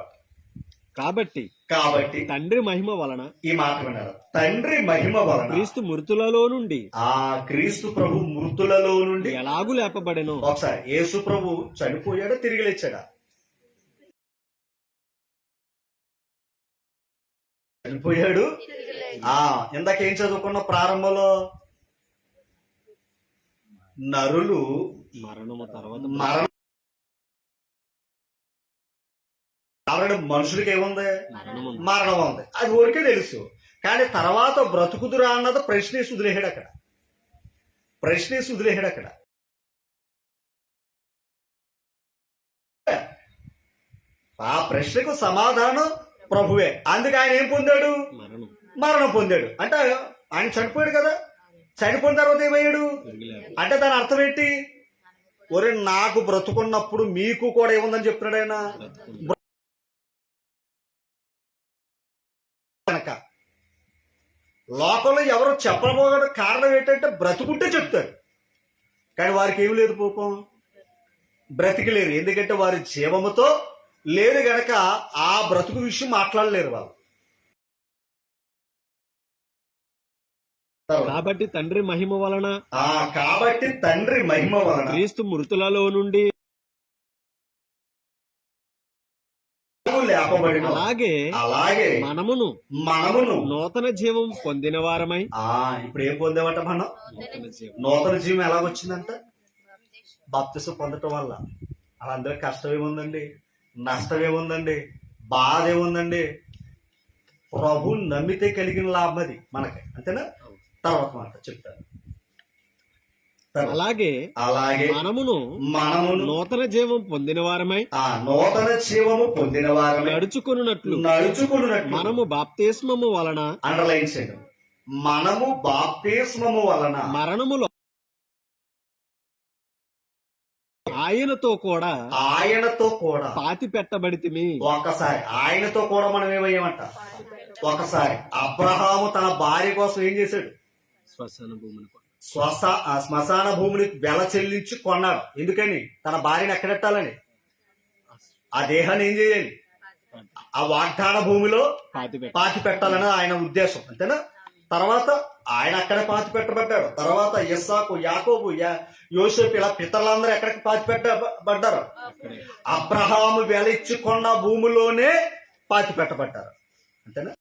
కాబట్టి తండ్రి మహిమ వలన, ఈ మాట విన్నారు, తండ్రి మహిమ వలన క్రీస్తు మృతులలో నుండి, క్రీస్తు ప్రభు మృతులలో నుండి ఎలాగూ లేపబడెను. ఒకసారి యేసు ప్రభు చనిపోయాడా, తిరిగి లేచాడా? చనిపోయాడు. ఇందాక ఏం చదువుకున్న ప్రారంభంలో, నరులు మరణము తర్వాత ఆల్రెడీ మనుషులకి ఏముంది? మరణం ఉంది. అది ఊరికే తెలుసు. కానీ తర్వాత బ్రతుకుదురా అన్నది ప్రశ్నేసి వదిలేసాడు అక్కడ. ఆ ప్రశ్నకు సమాధానం ప్రభువే. అందుకే ఆయన ఏం పొందాడు? మరణం పొందాడు. అంటే ఆయన చనిపోయాడు కదా, చనిపోయిన తర్వాత ఏమయ్యాడు అంటే దాని అర్థం ఏంటి? ఒరే, నాకు బ్రతుకున్నప్పుడు మీకు కూడా ఏముందని చెప్తున్నాడు ఆయన. కనుక లోకంలో ఎవరు చెప్పకపోవడం కారణం ఏంటంటే బ్రతుకుంటే చెప్తారు, కానీ వారికి ఏమి లేదు, పాపం బ్రతికి లేరు. ఎందుకంటే వారి జీవముతో లేరు గనక ఆ బ్రతుకు విషయం మాట్లాడలేరు వాళ్ళు. కాబట్టి తండ్రి మహిమ వలన, క్రీస్తు మృతులలో నుండి లేపబడి, అలాగే మనమును నూతన జీవం పొందిన వారమై. ఇప్పుడు ఏం పొందేవట మనం? నూతన జీవం ఎలాగొచ్చిందంట? బాప్తిసం పొందటం వల్ల. వాళ్ళందరికీ కష్టం ఏముందండి, నష్టం ఏముందండి, బాధ ఏముందండి? ప్రభు నమ్మితే కలిగిన లాభం అది మనకి, అంతేనా? తర్వాత మాట చెప్తాను. అలాగే మనమును నూతన జీవం పొందిన వారమై, నడుచుకున్నట్లు మనము బాప్తిస్మము వలన, అండర్లైన్ చేయడం, మనము బాప్తిస్మము వలన మరణములో ఆయనతో కూడా పాతి పెట్టబడితిమి. ఒకసారి ఆయనతో కూడా మనం ఏమయ్యామంట? ఒకసారి అబ్రహాము తన భార్య కోసం ఏం చేశాడు? శ్మశాన భూమిని వెల చెల్లించి కొన్నాడు. ఎందుకని? తన భార్యను ఎక్కడెట్టాలని. ఆ దేహాన్ని ఏం చేయాలి? ఆ వాగ్దాన భూమిలో పాతి పెట్టాలని ఆయన ఉద్దేశం, అంతేనా? తర్వాత ఆయన అక్కడే పాతి పెట్టబడ్డాడు. తర్వాత ఇస్సాకు, యాకోబు, యోసేపు, ఇలా పితరులందరూ ఎక్కడికి పాతి పెట్టబడ్డారు? అబ్రహాము వెల ఇచ్చి కొన్న భూమిలోనే పాతి పెట్టబడ్డారు, అంతేనా?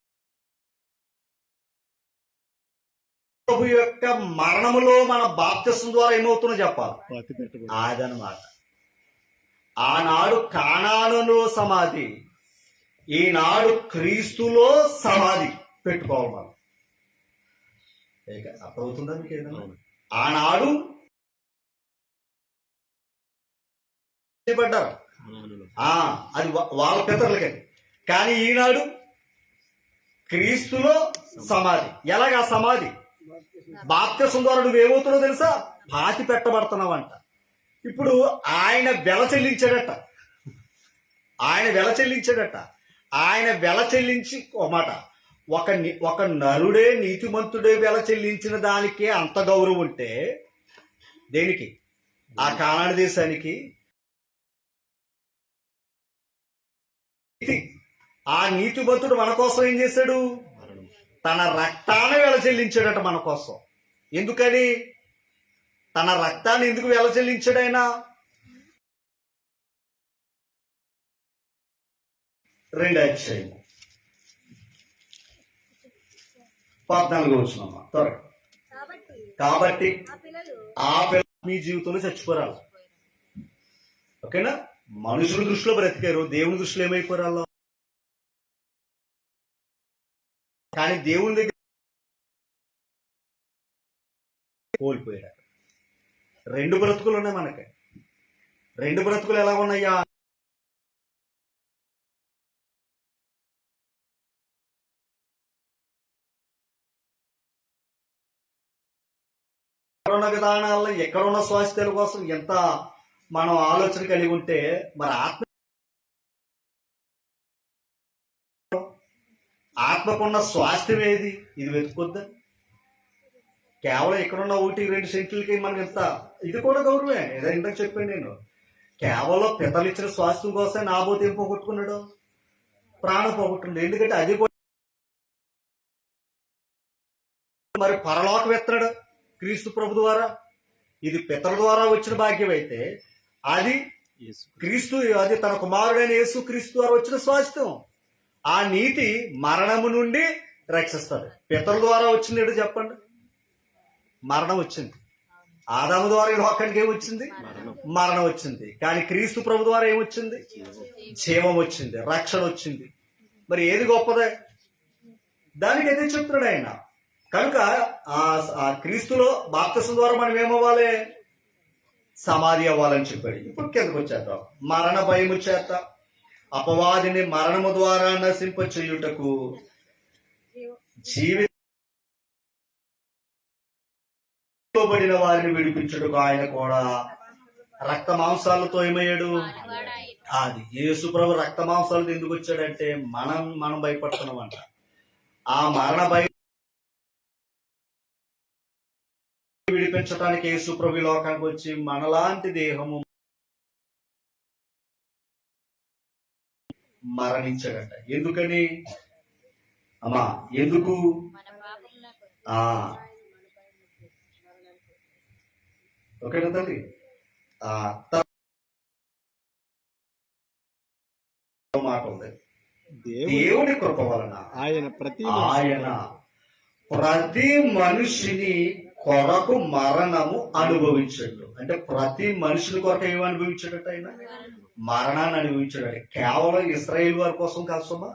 ప్రభు యొక్క మరణములో మన బాప్తిసం ద్వారా ఏమవుతుందో చెప్పాలి. అదనమాట. ఆనాడు కానానులో సమాధి, ఈనాడు క్రీస్తులో సమాధి పెట్టుకోవాలి మనం. అర్థమవుతుందా మీకు ఏదైనా? ఆనాడు పడ్డారు, అది వాళ్ళ పితరులకి. కానీ ఈనాడు క్రీస్తులో సమాధి. ఎలాగా సమాధి? బాప్తిసం ద్వారా నువ్వేమవుతున్నావు తెలుసా? పాతి పెట్టబడుతున్నావంట. ఇప్పుడు ఆయన వెల చెల్లించాడట. ఆయన వెల చెల్లించి మాట, ఒక నరుడే నీతిమంతుడే వెల చెల్లించిన దానికే అంత గౌరవం ఉంటే దేనికి? ఆ కానాడు దేశానికి. ఆ నీతిమంతుడు మన కోసం ఏం చేశాడు? తన రక్తాన్ని వెల చెల్లించాడట మన కోసం. ఎందుకని? తన రక్తాన్ని ఎందుకు వెల చెల్లించాడు ఆయన? 2 అధ్యాయం 14 వచ్చినమ్మా త్వరగా. కాబట్టి ఆ పిల్ల మీ జీవితంలో చచ్చిపోరాలి, ఓకేనా? మనుషుల దృష్టిలో బ్రతికారు, దేవుని దృష్టిలో ఏమైపోరాలో. కానీ దేవుని దగ్గర కోల్పోయాడు. 2 బ్రతుకులు ఉన్నాయి మనకి. 2 బ్రతుకులు ఎలా ఉన్నాయా? ఎక్కడున్న విధానాల్లో, ఎక్కడున్న స్వాస్థ్యాల కోసం ఎంత మనం ఆలోచన కలిగి ఉంటే మరి ఆత్మ ఆత్మకున్న స్వాస్థ్యం ఏది? ఇది వెతుకొద్దా? కేవలం ఇక్కడున్న 1-2 సెంట్లకి మనకి ఎంత, ఇది కూడా గౌరవమే. ఏదో ఇంతకు చెప్పాను నేను, కేవలం పితలు ఇచ్చిన స్వాస్థ్యం కోసం నాబోతే ఏం పోగొట్టుకున్నాడు? ప్రాణం పోగొట్టుకున్నాడు. ఎందుకంటే అది కూడా మరి పరలోకం ఎత్తాడు క్రీస్తు ప్రభు ద్వారా. ఇది పితల ద్వారా వచ్చిన భాగ్యం అయితే అది క్రీస్తు, అది తన కుమారుడైన యేసు క్రీస్తు ద్వారా వచ్చిన స్వాస్థ్యం. ఆ నీతి మరణము నుండి రక్షిస్తుంది. పితల ద్వారా వచ్చింది ఏంటో చెప్పండి? మరణం వచ్చింది. ఆదాము ద్వారా ఈ లోకానికి ఏమొచ్చింది? మరణం వచ్చింది. కానీ క్రీస్తు ప్రభు ద్వారా ఏమొచ్చింది? జీవం వచ్చింది, రక్షణ వచ్చింది. మరి ఏది గొప్పదే? దానికి అదే చెప్తున్నాడు ఆయన. కనుక ఆ క్రీస్తులో బాప్తిసం ద్వారా మనం ఏమవ్వాలి? సమాధి అవ్వాలని చెప్పాడు. ఇప్పుడు కిందకు వచ్చేద్దాం. మరణ భయము చేత అపవాదిని మరణము ద్వారా నశింప చేయుటకు జీవించబడిన వారిని విడిపించుటకు ఆయన కూడా రక్త మాంసాలతో ఏమయ్యాడు? అది యేసు ప్రభు రక్త మాంసాలతో ఎందుకు వచ్చాడంటే మనం భయపడుతున్నామంట. ఆ మరణ భయం విడిపించడానికి యేసు ప్రభు లోకానికి వచ్చి మనలాంటి దేహము మరణించాడట. ఎందుకని అమ్మా? ఎందుకు? ఓకేనా తల్లి? మాట ఉంది, దేవుడి కృప వలన ఆయన ప్రతి మనిషిని కొరకు మరణము అనుభవించాడు. అంటే ప్రతి మనుషుని కొరకు ఏమి అనుభవించాడట? ఆయన మరణాన్ని అనుభవించాడు. కేవలం ఇశ్రాయేలు వారి కోసం కాదు సుమా,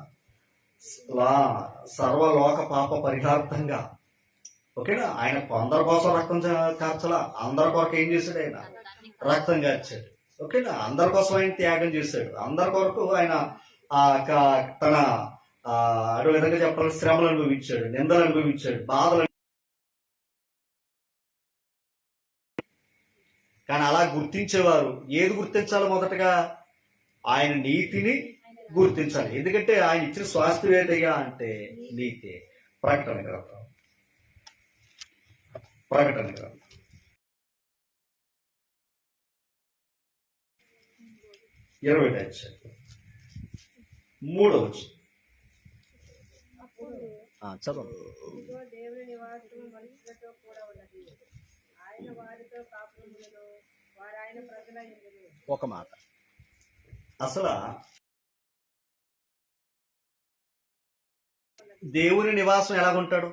సర్వలోక పాప పరిహార్థంగా. ఓకేనా? ఆయన అందరి కోసం రక్తం కార్చలా, అందరి కొరకు ఏం చేశాడు? ఆయన రక్తం కార్చాడు. ఓకేనా? అందరి కోసం ఆయన త్యాగం చేశాడు. అందరి కొరకు ఆయన తన అటు విధంగా చెప్పాలని శ్రమలు అనుభవించాడు, నిందలు అనుభవించాడు, బాధలు. కానీ అలా గుర్తించేవారు ఏది గుర్తించాలి? మొదటగా ఆయన నీతిని గుర్తించాలి. ఎందుకంటే ఆయన ఇచ్చిన స్వాస్థ్యం ఏంటయ్యా అంటే నీతి. ప్రకటన గ్రంథం 20:3 దేవుని నివాసము మనుషులతో కూడా ఉన్నది. ఆయన వారితో కాపురములను, వారు ఆయన ప్రజలైనది. ఒక మాట, అసలు దేవుని నివాసం ఎలాగుంటాడు?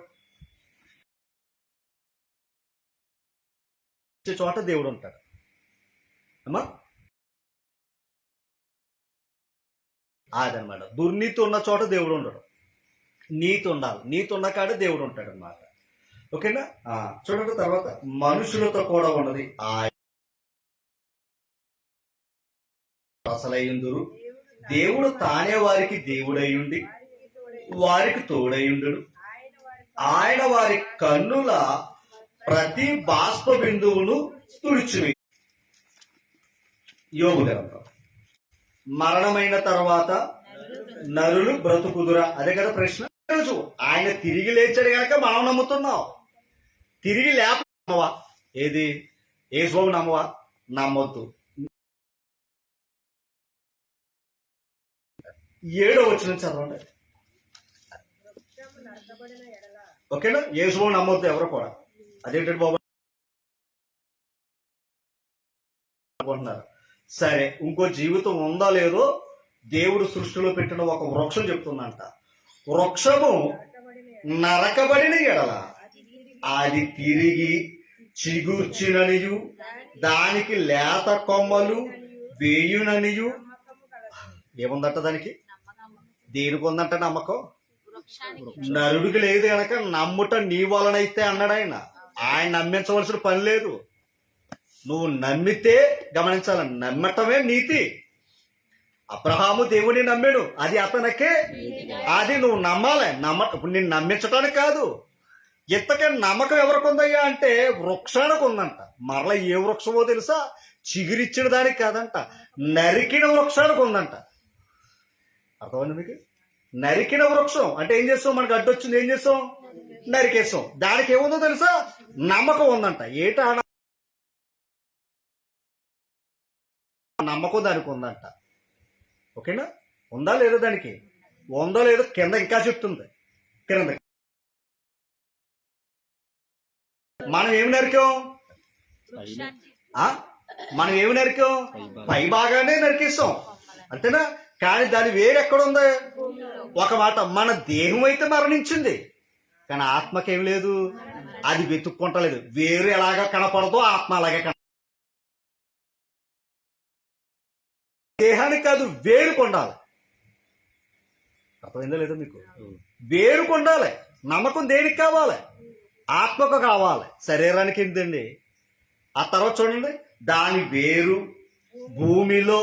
చోట దేవుడు ఉంటాడు అమ్మా. అదనమాట. దుర్నీతి ఉన్న చోట దేవుడు ఉండడు, నీతి ఉండాలి. నీతి ఉన్న కాడ దేవుడు ఉంటాడు అన్నమాట. ఓకేనా? చూడండి తర్వాత, మనుషులతో కూడా ఉన్నది అసలయ్యుందురు. దేవుడు తానే వారికి దేవుడయ్యుండి వారికి తోడయ్యుండును. ఆయన వారి కన్నుల ప్రతి బాష్ప బిందువును తుడిచివి. యోబు గ్రంథం. మరణమైన తర్వాత నరులు బ్రతుకుదురా? అదే కదా ప్రశ్న. ఆయన తిరిగి లేచాడు కనుక మనం నమ్ముతున్నాం. తిరిగి లేపవా? ఏది? యేసుబాబు నమ్మవా? నమ్మొద్దు. 7వ వచనం చదవండి. ఓకేనా? యేసుబాబు నమ్మొద్దు ఎవరు కూడా. అదేంటంటే బాబు అనుకుంటున్నారు. సరే, ఇంకో జీవితం ఉందా లేదో దేవుడు సృష్టిలో పెట్టిన ఒక వృక్షం చెప్తుందంట. వృక్షము నరకబడిన ఎడల అది తిరిగి చిగుర్చిననియు దానికి లేత కొమ్మలు వేయుననియు. ఏముందట దానికి? దేనికి ఉందంట నమ్మకం? నరుడికి లేదు గనక నమ్ముట నీ వలనైతే అన్నాడు ఆయన. ఆయన నమ్మించవలసిన పని లేదు. నువ్వు నమ్మితే, గమనించాలి, నమ్మటమే నీతి. అబ్రహాము దేవుని నమ్మాడు, అది అతనికే. అది నువ్వు నమ్మాలి. ఇప్పుడు నేను నమ్మించటానికి కాదు. ఇంతకే నమ్మకం ఎవరికి ఉందయ్యా అంటే వృక్షానికి ఉందంట. మరలా ఏ వృక్షమో తెలుసా? చిగురిచ్చిన దానికి కాదంట, నరికిన వృక్షానికి ఉందంట. అర్థమైంది మీకు? నరికిన వృక్షం అంటే ఏం చేస్తాం? మనకు అడ్డొచ్చింది, ఏం చేస్తాం? నరికేస్తాం. దానికి ఏముందో తెలుసా? నమ్మకం ఉందంట. ఏటా నమ్మకం దానికి ఉందంట. ఓకేనా? ఉందా లేదా? దానికి ఉందో లేదో కింద ఇంకా చెప్తుంది. కింద మనం ఏమి నరికాం? మనం ఏమి నరికాం? పై భాగానే నరికేస్తాం, అంతేనా? కానీ దాని వేరు ఎక్కడుంది? ఒక మాట, మన దేహం అయితే మరణించింది, కానీ ఆత్మకేం లేదు. అది వెతుక్కుంటలేదు. వేరు ఎలాగా కనపడదో ఆత్మ అలాగే దేహానికి కాదు, వేరుకు ఉండాలి. అర్థమైందా లేదా మీకు? వేరుకు ఉండాలి. నమ్మకం దేనికి కావాలి? ఆత్మకు కావాలి. శరీరానికి ఏంటండి? ఆ తర్వాత చూడండి, దాని వేరు భూమిలో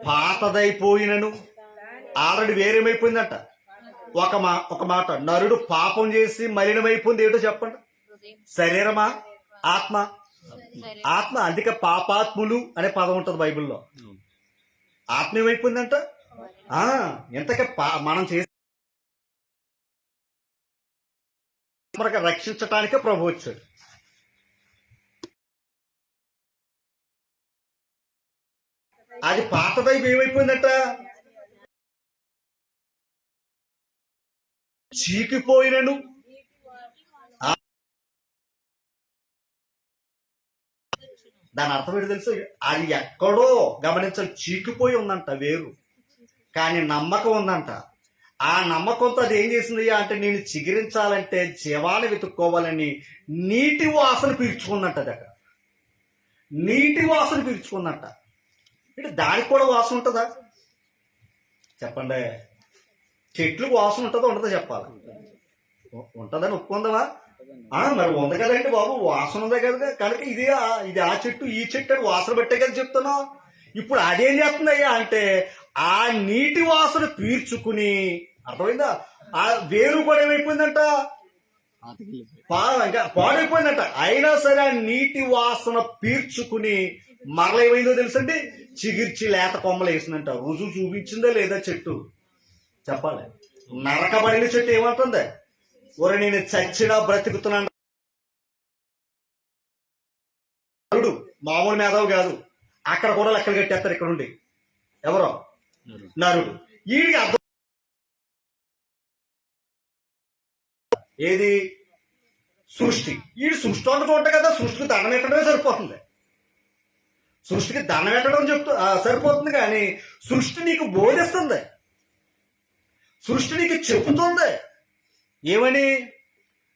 పాతదైపోయినను. ఆల్రెడీ వేరేమైపోయిందంట. ఒక మాట, నరుడు పాపం చేసి మలినమైపోయింది. ఏంటో చెప్పండి? శరీరమా? ఆత్మ? ఆత్మ. అందుకే పాపాత్ములు అనే పదం ఉంటుంది బైబిల్లో. ఆత్మ ఏమైపోయిందంట? ఎంతకే మనం చేసి రక్షించటానికే ప్రభు వచ్చాడు. అది పాతదై ఏమైపోయిందట? చీకిపోయినను. దాని అర్థం ఏంటి తెలుసు? అది ఎక్కడో గమనించాలి. చీకిపోయి ఉందంట వేరు, కానీ నమ్మకం ఉందంట. ఆ నమ్మకంతో అది ఏం చేసింది అంటే, నేను చిగురించాలంటే జీవాన్ని వెతుక్కోవాలని నీటి వాసన పీల్చుకుందంట. అది అక్కడ నీటి వాసన పీల్చుకుందంట. అంటే దానికి కూడా వాసన ఉంటుందా? చెప్పండి. చెట్లకు వాసన ఉంటుందో ఉండదో చెప్పాలి. ఉంటుందని ఒప్పుకుందామా? మరి ఉంది కదండి బాబు, వాసన ఉంది కదా. కనుక ఇది ఆ చెట్టు ఈ చెట్టు అని వాసన పెట్టే కదా చెప్తున్నావు. ఇప్పుడు అదేం చేస్తుందయ్యా అంటే, ఆ నీటి వాసన పీల్చుకుని, అర్థమైందా? ఆ వేరు కూడా ఏమైపోయిందంట? ఇంకా పాడైపోయిందంట. అయినా సరే ఆ నీటి వాసన పీల్చుకుని మరల ఏమైందో తెలుసండి? చిగిర్చి లేత కొమ్మలు వేసిందంట. రుజువు చూపించిందా లేదా చెట్టు? చెప్పాలి. నరకబడిన చెట్టు ఏమంటుంది? ఒరే నేను చచ్చినా బ్రతుకుతున్నాను. నరుడు మామూలు మేధావు కాదు. అక్కడ కూడా లెక్కలు కట్టేస్తారు. ఇక్కడ ఉండి ఎవరో నరుడు. వీడికి అర్థం ఏది? సృష్టి. వీడు సృష్టి అంటూ ఉంటాయి కదా. సృష్టికి దండం పెట్టడమే సరిపోతుంది. సృష్టికి దండం పెట్టడం సరిపోతుంది, కానీ సృష్టి నీకు బోధిస్తుంది. సృష్టి నీకు చెబుతుంది ఏమని?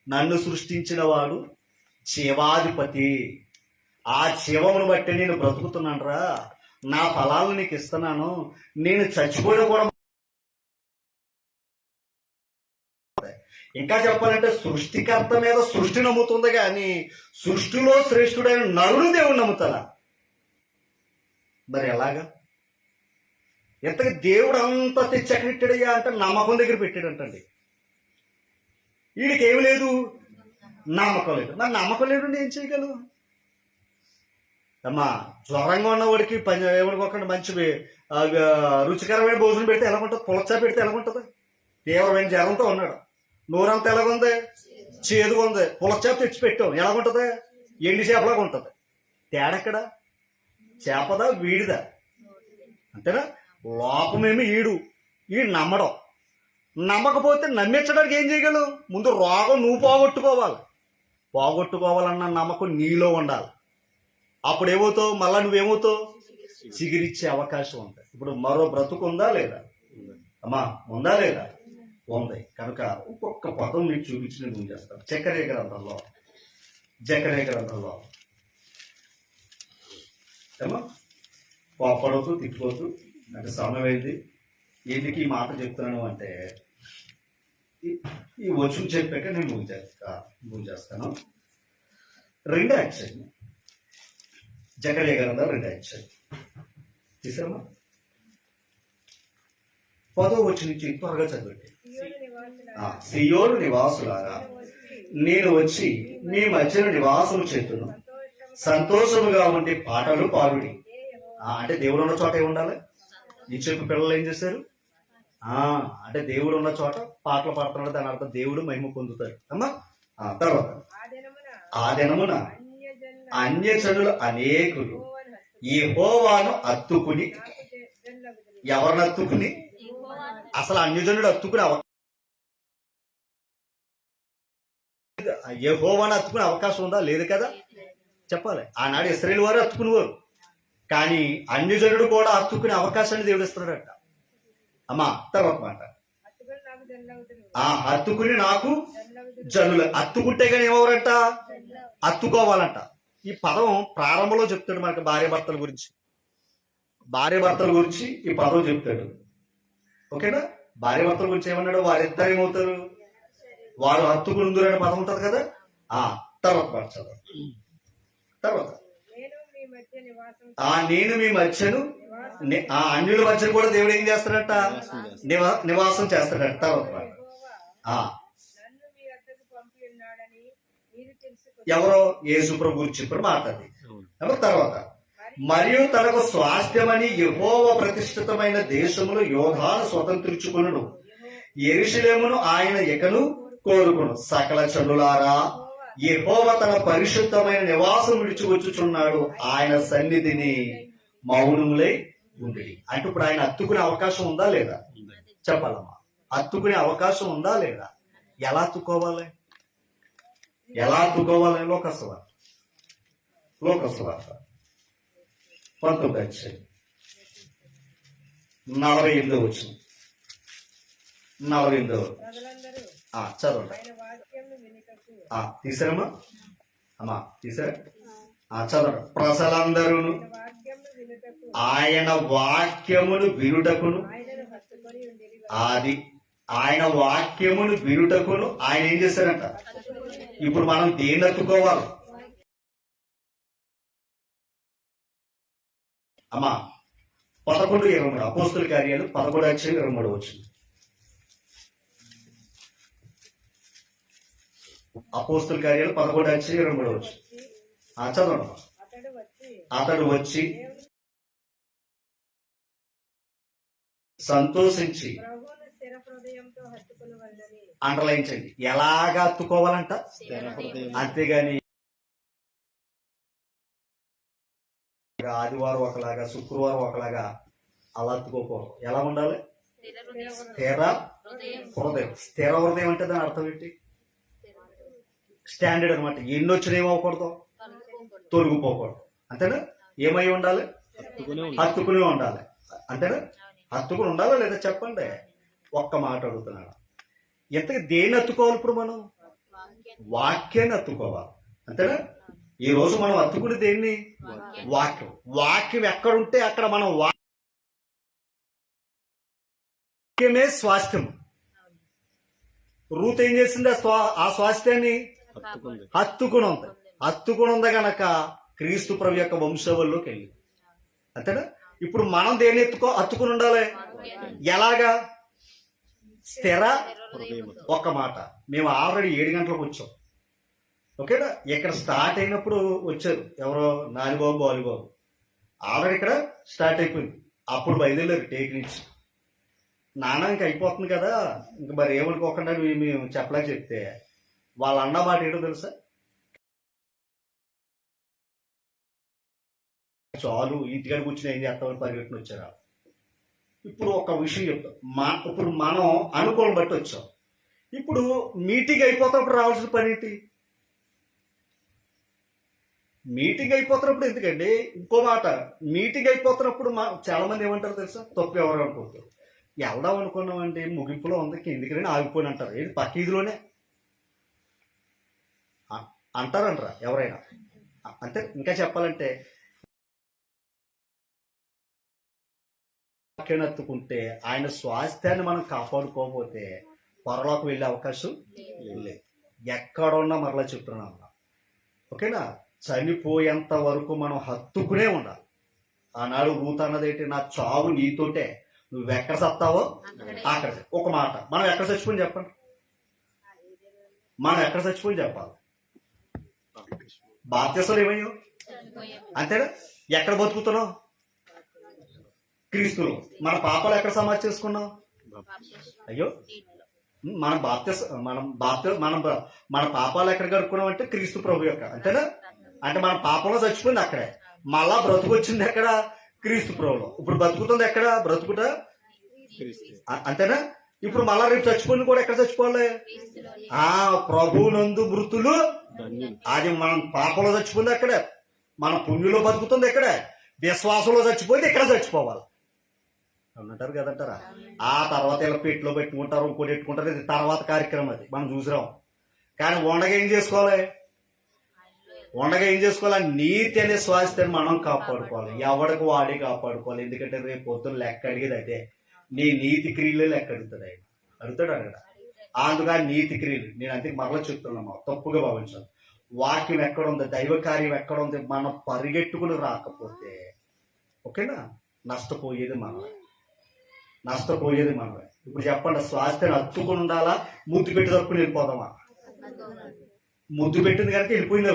నన్ను సృష్టించిన వాడు జీవాధిపతి. ఆ జీవమును బట్టి నేను బ్రతుకుతున్నాను రా. నా ఫలాలను నీకు ఇస్తున్నాను. నేను చచ్చిపోయినా కూడా. ఇంకా చెప్పాలంటే సృష్టికర్త మీద సృష్టి నమ్ముతుంది, కానీ సృష్టిలో శ్రేష్ఠుడైన నరుడు దేవుడు నమ్ముతారా? మరి ఎలాగా? ఎంతగా దేవుడు అంతా తెచ్చి ఎక్కడ పెట్టాడయ్యా అంటే, నమ్మకం దగ్గర పెట్టాడంటండి. వీడికి ఏమి లేదు, నమ్మకం లేదు. మరి నమ్మకం లేదు ఏం చేయగలవు? అమ్మా, జ్వరంగా ఉన్నవాడికి ఎవరికొకటి మంచి రుచికరమైన భోజనం పెడితే ఎలా ఉంటుంది? పులచా పెడితే ఎలా ఉంటుంది? తీవ్రమైన జ్వరంతో ఉన్నాడు, నోరంతా ఎలాగుంది? చేదుగా ఉంది. పులచా తెచ్చి పెట్టాం, ఎలాగుంటుంది? ఎండి చేపలాగా ఉంటుంది. తేడెక్కడ? చేపదా వీడిదా? అంతేనా? లోపమేమి ఈడు నమ్మడం. నమ్మకపోతే నమ్మించడానికి ఏం చేయగలవు? ముందు రోగం నువ్వు పోగొట్టుకోవాలన్న నమ్మకం నీలో ఉండాలి. అప్పుడు ఏమవుతావు? మళ్ళా నువ్వేమవుతావు? చిగిరిచ్చే అవకాశం ఉంది. ఇప్పుడు మరో బ్రతుకు ఉందా లేదా? అమ్మా, ఉందా లేదా? ఉంది. కనుక ఒక్కొక్క పదం నీకు చూపించి నేను చేస్తాను. జకర్యా గ్రంథంలో ఏమో కోపడవద్దు, తిట్టుకోవద్దు. అంటే సమయమైంది. ఎందుకు ఈ మాట చెప్తున్నాను అంటే, ఈ వచనం చెప్పాక నేను చేస్తాను. 2వ అధ్యాయం జకర్యా గ్రంథం 2వ అధ్యాయం తీసామా? 10వ వచనం నుంచి త్వరగా చదవండి. సియోను నివాసులారా, నేను వచ్చి మీ మధ్యన నివాసము చేతును, సంతోషముగా ఉండి పాటలు పాడుడి. అంటే దేవుడు ఉన్న చోట ఏమి ఉండాలి? ఈ చెప్పు పిల్లలు ఏం చేశారు? అంటే దేవుడు ఉన్న చోట పాటలు పాడుతున్నాడు, దాని అర్థం దేవుడు మహిమ పొందుతాడు అమ్మా. తర్వాత ఆ దినమున ఆ దినమున అన్యజనుల అన్యజనులు అనేకులు యెహోవాను హత్తుకుని యెహోవాను అత్తుకుని, నాకు జనులగుదురు. ఎవరిని అత్తుకుని? అసలు అన్యజనుడు అత్తుకునే యెహోవాను అత్తుకునే అవకాశం ఉందా? లేదు కదా. చెప్పాలి, ఆనాడు ఇశ్రాయేలు వారు అత్తుకునేవారు, కానీ అన్యజనుడు కూడా అత్తుకునే అవకాశాన్ని దేవుడు ఇస్తున్నాడట అమ్మా. తర్వాత మాట, హత్తుకుని నాకు జనులగుదురు. అత్తుకుని నాకు జనులగుదురు. జనులు. అత్తుకుంటే కానీ ఏమవరంట? అత్తుకోవాలంట. ఈ పదం ప్రారంభంలో చెప్తాడు మనకి భార్య భర్తల గురించి. భార్య భర్తల గురించి ఈ పదం చెప్తాడు. ఓకేనా? భార్య భర్తల గురించి ఏమన్నాడు? వారిద్దరు ఏమవుతారు? వారు హత్తుకుందురు అనే పదం ఉంటది కదా. తర్వాత మాట చదవండి. తర్వాత నేను మీ మధ్య నివాసం నేను మీ మధ్యను అన్యుల మధ్య కూడా దేవుడు ఏం చేస్తాడట? నివాసం చేస్తాడట. తర్వాత మాట, యెహోవా నన్ను మీ వద్దకు పంపి ఉన్నాడని మీరు తెలుసుకుని ఎవరో యేసుప్రభు గురించి ఇప్పుడు మాట్లాడి. తర్వాత మరియు తనకు స్వాస్థ్యమని యెహోవా ప్రతిష్ఠితమైన దేశములో యోధాను స్వతంత్రించుకును, యెరూషలేమును ఆయన ఎకను కోరుకును. సకల చనులారా, యెహోవా తన పరిశుద్ధమైన నివాసం విడిచివచ్చుచున్నాడు, ఆయన సన్నిధిని మౌనములై ఉంది. అంటే ఇప్పుడు ఆయన అత్తుకునే అవకాశం ఉందా లేదా? చెప్పాలమ్మా, అత్తుకునే అవకాశం ఉందా లేదా? ఎలా అత్తుకోవాలి? ఎలా అత్తుకోవాలి? లోకస్వార్త 19 అధ్యాయం 48 వచ్చిన 48 ప్రజలందరూ చదవండి. ఆయన వాక్యంను వినుటకు తీసారమ్మా అమ్మా, తీసారా? చదవండి. ప్రజలందరూ వాక్యంను వినుటకు ఆయన వాక్యమును వినుటకును, ఆయనను హత్తుకొని ఉండిరి. అది ఆయన వాక్యమును వినుటకును ఆయన ఏం చేశారంట? ఇప్పుడు మనం దేన్ని అత్తుకోవాలి అమ్మా? 11:23 అపోస్తుల కార్యాలు 11:23 వచ్చింది. అపోస్తుల కార్యాలు 11:23 వచ్చింది. చదవండి. అతడు వచ్చి అతడు వచ్చి సంతోషించి, ప్రభువును స్థిర హృదయంతో హత్తుకుని వల్లని అండర్లైన్ ఎలాగా అత్తుకోవాలంట? అంతేగాని ఆదివారం ఒకలాగా శుక్రవారం ఒకలాగా అలా అత్తుకోకూడదు. ఎలా ఉండాలి? స్థిర హృదయం. స్థిర హృదయం అంటే దాని అర్థం ఏంటి? స్టాండర్డ్ అనమాట. ఎన్ని వచ్చినా ఏమవకూడదు, తొలగిపోకూడదు. అంతేనా? ఏమై ఉండాలి? హత్తుకునే ఉండాలి. అంతేనా? హత్తుకుని ఉండాలా లేదా చెప్పండి. ఒక్క మాట అడుగుతున్నాడు. ఎంతగా దేన్ని అత్తుకోవాలి? ఇప్పుడు మనం వాక్యాన్ని అత్తుకోవాలి. అంతేనా? ఈ రోజు మనం అత్తుకుని దేన్ని? వాక్యం. వాక్యం ఎక్కడుంటే అక్కడ మనం వాక్యమే స్వాస్థ్యం. రూత్ ఏం చేసింది? ఆ స్వాస్థ్యాన్ని హత్తుకుని ఉంది. హత్తుకుని ఉంది గనక క్రీస్తు ప్రభు యొక్క వంశవల్లోకి వెళ్ళి. అంతేనా? ఇప్పుడు మనం దేన్ని హత్తుకుని ఉండాలి? ఎలాగా? స్థిర. ఒక్క మాట, మేము ఆల్రెడీ 7 గంటలకు వచ్చాం. ఓకేనా? ఇక్కడ స్టార్ట్ అయినప్పుడు వచ్చారు ఎవరో నానిబాబు బాలిబాబు. ఆల్రెడీ ఇక్కడ స్టార్ట్ అయిపోయింది. అప్పుడు బయలుదేరారు టేక్ నుంచి. నాన్న ఇంక అయిపోతుంది కదా, ఇంక మరి ఏమనుకోకుండా మేము చెప్పలేక చెప్తే వాళ్ళ అన్న మాట ఏంటో తెలుసా? చాలు, ఇంటికాడ కూర్చుని ఏం చేస్తామని పరిగెట్టుని వచ్చారా. ఇప్పుడు ఒక విషయం చెప్తాం. ఇప్పుడు మనం అనుకోని బట్టి వచ్చాం. ఇప్పుడు మీటింగ్ అయిపోతున్నప్పుడు రావాల్సిన పని ఏంటి? మీటింగ్ అయిపోతున్నప్పుడు ఎందుకండి? ఇంకో మాట, మీటింగ్ అయిపోతున్నప్పుడు చాలా మంది ఏమంటారు తెలుసా? తప్పు ఎవరు అనుకుంటారు. వెళ్దాం అనుకున్నామండి, ముగింపులో ఉంది, ఎందుకని ఆగిపోయి అంటారు. ఏంటి పక్క ఇదిలోనే అంటారంటారా ఎవరైనా? అంటే ఇంకా చెప్పాలంటే ఎత్తుకుంటే ఆయన స్వాస్థ్యాన్ని మనం కాపాడుకోకపోతే పరలోకి వెళ్ళే అవకాశం లేదు. ఎక్కడున్నా మరలా చెప్తున్నాం. ఓకేనా? చనిపోయేంత వరకు మనం హత్తుకునే ఉండాలి. ఆనాడు రూత్ అన్నదేంటి? నా చావు నీతోటే, నువ్వెక్కడ సత్తావో అక్కడ. ఒక మాట, మనం ఎక్కడ చచ్చిపోయి చెప్పండి? మనం ఎక్కడ చచ్చిపోయి చెప్పాలి? బాప్తిస్మలు ఏమయ్యో? అంతేనా? ఎక్కడ బతుకుతున్నావు? క్రీస్తులో. మన పాపాలు ఎక్కడ సమాధి చేసుకున్నాం? అయ్యో, మన పాపాలు ఎక్కడ కడుక్కున్నాం అంటే క్రీస్తు ప్రభు యొక్క, అంతేనా? అంటే మన పాపంలో చచ్చిపోయింది అక్కడే, మళ్ళా బ్రతుకు వచ్చింది ఎక్కడ? క్రీస్తు ప్రభులో. ఇప్పుడు బతుకుతుంది ఎక్కడ? బ్రతుకుట అంతేనా? ఇప్పుడు మళ్ళా రేపు చచ్చిపోయింది కూడా ఎక్కడ చచ్చిపోవాలి? ప్రభునందు మృతులు. అది మనం పాపంలో చచ్చిపోయింది అక్కడే, మన పుణ్యులో బతుకుతుంది ఎక్కడే, విశ్వాసంలో చచ్చిపోయింది ఎక్కడ చచ్చిపోవాలి అన్నటారు కదంటారా? ఆ తర్వాత ఇలా పెట్టులో పెట్టుకుంటారు, ఇంకోటి పెట్టుకుంటారు, ఇది తర్వాత కార్యక్రమం, అది మనం చూసిరాం. కానీ ఉండగా ఏం చేసుకోవాలి? నీతి అనే స్వాస్థ్యాన్ని మనం కాపాడుకోవాలి, ఎవరికి వాడి కాపాడుకోవాలి. ఎందుకంటే రేపు పొద్దున్న లెక్క అడిగేది అయితే నీ నీతి క్రియలే లెక్క అడుగుతాడు ఆయన, అడుగుతాడు అక్కడ. అందుగా నీతి క్రియలు నేను అంతే మరలా చెప్తున్నామా, తప్పుగా భావించాలి. వాక్యం ఎక్కడ ఉంది, దైవ కార్యం ఎక్కడ ఉంది, మనం పరిగెట్టుకుని రాకపోతే ఓకేనా, నష్టపోయేది మనమే. ఇప్పుడు చెప్పండి, స్వాస్థ్యాన్ని హత్తుకుని ఉండాలా, ముద్దు పెట్టి తప్పుకుని వెళ్ళిపోదామా? ముద్దు పెట్టింది కనుక వెళ్ళిపోయింది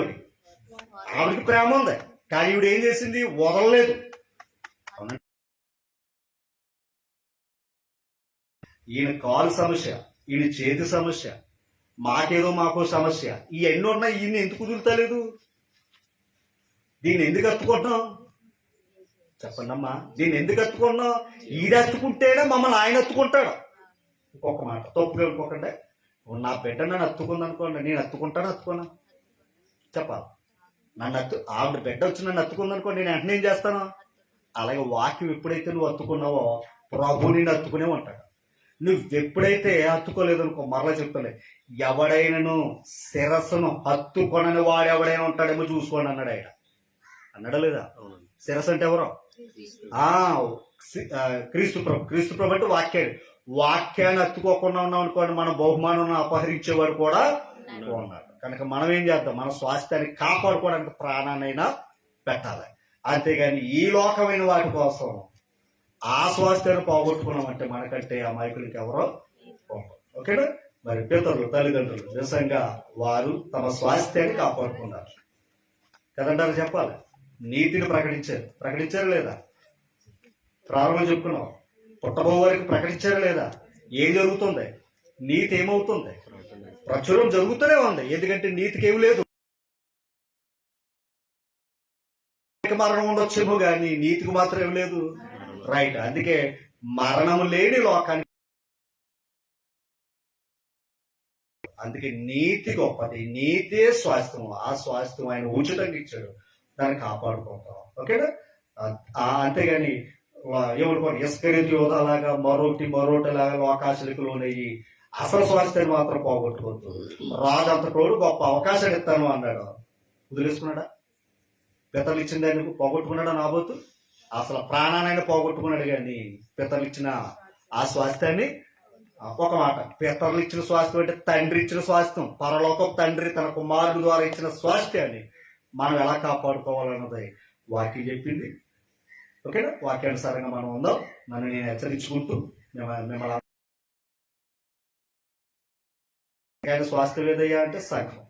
ఆవిడకి ప్రేమ ఉంది, కానీ ఈవిడ ఏం చేసింది? వదలలేదు. ఈయన కాలు సమస్య, ఈయన చేతి సమస్య, మాకో సమస్య, ఇవన్నీ ఉన్నాయి. ఈయన ఎందుకు కుదురుతలేదు? దీన్ని ఎందుకు హత్తుకుంటున్నాం చెప్పండి అమ్మా? దీన్ని ఎందుకు హత్తుకున్నాం? ఈడు హత్తుకుంటేనే మమ్మల్ని ఆయన హత్తుకుంటాడు. ఇంకొక మాట తప్పుగా అనుకోకండి, నా బిడ్డ నన్ను హత్తుకుంది అనుకోండి, నేను హత్తుకున్నా చెప్పాలి. ఆవిడ బిడ్డ వచ్చి నన్ను హత్తుకుంది అనుకోండి, నేను వెంటనే ఏం చేస్తాను? అలాగే వాక్యం ఎప్పుడైతే నువ్వు హత్తుకున్నావో ప్రభు నిన్ను హత్తుకునే ఉంటాడు. నువ్వు ఎప్పుడైతే హత్తుకోలేదు అనుకో, మరలా చెప్తాను, ఎవడైనాను శిరస్సును హత్తుకొనని వాడు ఎవడైనా ఉంటాడేమో చూసుకోండి అన్నాడు ఆయన. అన్నాడా లేదా? శిరస్సు అంటే ఎవరో? క్రీస్తు ప్రభు అంటే వాక్యాన్ని హత్తుకోకుండా ఉన్నాం అనుకోండి, మన బహుమానం అపహరించేవాడు కూడా ఉన్నాడు. కనుక మనం ఏం చేద్దాం? మన స్వాస్థ్యాన్ని కాపాడుకోవడానికి ప్రాణాన్నైనా పెట్టాలి. అంతేగాని ఈ లోకమైన వాటి కోసం ఆ స్వాస్థ్యాన్ని పోగొట్టుకున్నామంటే మనకంటే అమాయకులు ఇంకెవరో. ఓకేనా? మరి పితరులు, తల్లిదండ్రులు నిజంగా వారు తమ స్వాస్థ్యాన్ని కాపాడుకున్నారు కదంటారు. చెప్పాలి, నీతిని ప్రకటించారు లేదా? ప్రారంభం చెప్పుకున్నాం, పుట్టబో వారికి ప్రకటించారు లేదా? ఏం జరుగుతుంది? నీతి ఏమవుతుంది? ప్రచురం జరుగుతూనే ఉంది. ఎందుకంటే నీతికి ఏమి లేదు. మరణం ఉండొచ్చేమో కానీ నీతికి మాత్రం ఏం లేదు. రైట్. అందుకే మరణము లేని లోకానికి, అందుకే నీతి గొప్పది, నీతే స్వాస్థ్యం. ఆ స్వాస్థ్యం ఆయన ఉచితంగా ఇచ్చాడు, దాన్ని కాపాడుకుంటాం. ఓకేనా? అంతేగాని ఏమనుకోండి, ఇస్కరియోతు యోధాలాగా మరోటిలాగా లోకాశలకు లోనయ్యి అసలు స్వాస్థ్యాన్ని మాత్రం పోగొట్టుకోవద్దు. రాజు అంతటోడు గొప్ప అవకాశాలు ఇస్తాను అన్నాడు, వదిలేసుకున్నాడా? పితరులు ఇచ్చిన దాన్ని పోగొట్టుకున్నాడా? నాబోతు అసలు ప్రాణాన్ని పోగొట్టుకున్నాడు. కానీ పితరులు ఇచ్చిన ఆ స్వాస్థ్యాన్ని, ఒక మాట, పితరులు ఇచ్చిన స్వాస్థ్యం అంటే తండ్రి ఇచ్చిన స్వాస్థ్యం, పరలోకపు తండ్రి తన కుమారుడు ద్వారా ఇచ్చిన స్వాస్థ్యాన్ని మనం ఎలా కాపాడుకోవాలన్నది వాక్యం చెప్పింది. ఓకేనా? వాక్యానుసారంగా మనం ఉందాం. నన్ను నేను హెచ్చరించుకుంటూ మిమ్మల్ని స్వాస్థ్యం ఏదయ్యా అంటే సంఘం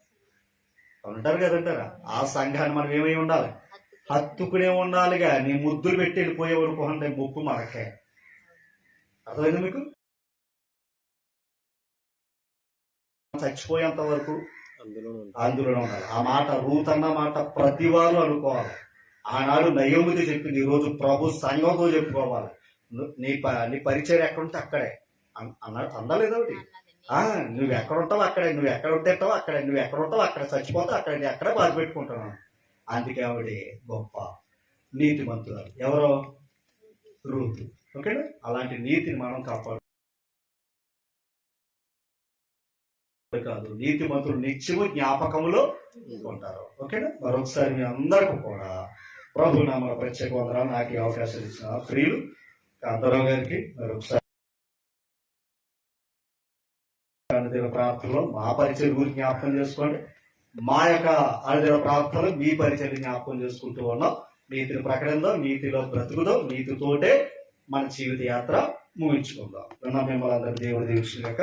ఉంటారు కదంటారా? ఆ సంఘాన్ని మనం ఏమై ఉండాలి? హత్తుకునే ఉండాలి. కానీ ముద్దులు పెట్టి వెళ్ళిపోయే వరకు ముప్పు మనకే. అర్థమైంది మీకు? చచ్చిపోయేంత వరకు అందులోనే ఉండాలి. ఆ మాట రూత్ అన్న మాట ప్రతి వారు అనుకోవాలి. ఆనాడు నయోమితో చెప్పింది, ఈరోజు ప్రభు సంఘంతో చెప్పుకోవాలి. నీ పరిచయం ఎక్కడుంటే అక్కడే అన్నాడు. అందలేదు ఒకటి. నువ్వు ఎక్కడ ఉంటావు అక్కడే, నువ్వు ఎక్కడ ఉంటావు అక్కడే, నువ్వు ఎక్కడ ఉంటావు అక్కడ, చచ్చిపోతావు అక్కడ, నేను అక్కడే బాధ పెట్టుకుంటున్నాను. అందుకే ఆవిడ గొప్ప నీతిమంతురాలు. ఎవరో? రూత్. ఓకేనా? అలాంటి నీతిని మనం కాపాడు కాదు, నీతిమంతులు నిత్యము జ్ఞాపకములో ఉంటారు. ఓకేనా? మరొకసారి మీ అందరికీ కూడా ప్రభు నామమున ప్రత్యేక వందనాలు. నాకు ఈ అవకాశం ఇచ్చిన ప్రియులు కాంతారావు గారికి మరొకసారి అనుదిన ప్రార్థనలో మా పరిచయం గురించి జ్ఞాపకం చేసుకోండి. మా యొక్క అనుదిన ప్రార్థనలు మీ పరిచయం జ్ఞాపకం చేసుకుంటూ ఉన్నాం. నీతిని ప్రకటిద్దాం, నీతిలో బ్రతుకుదాం, నీతితోటే మన జీవిత యాత్ర ముగించుకుందాం. మిమ్మల్ని అందరూ దేవుడి దీవించుగాక.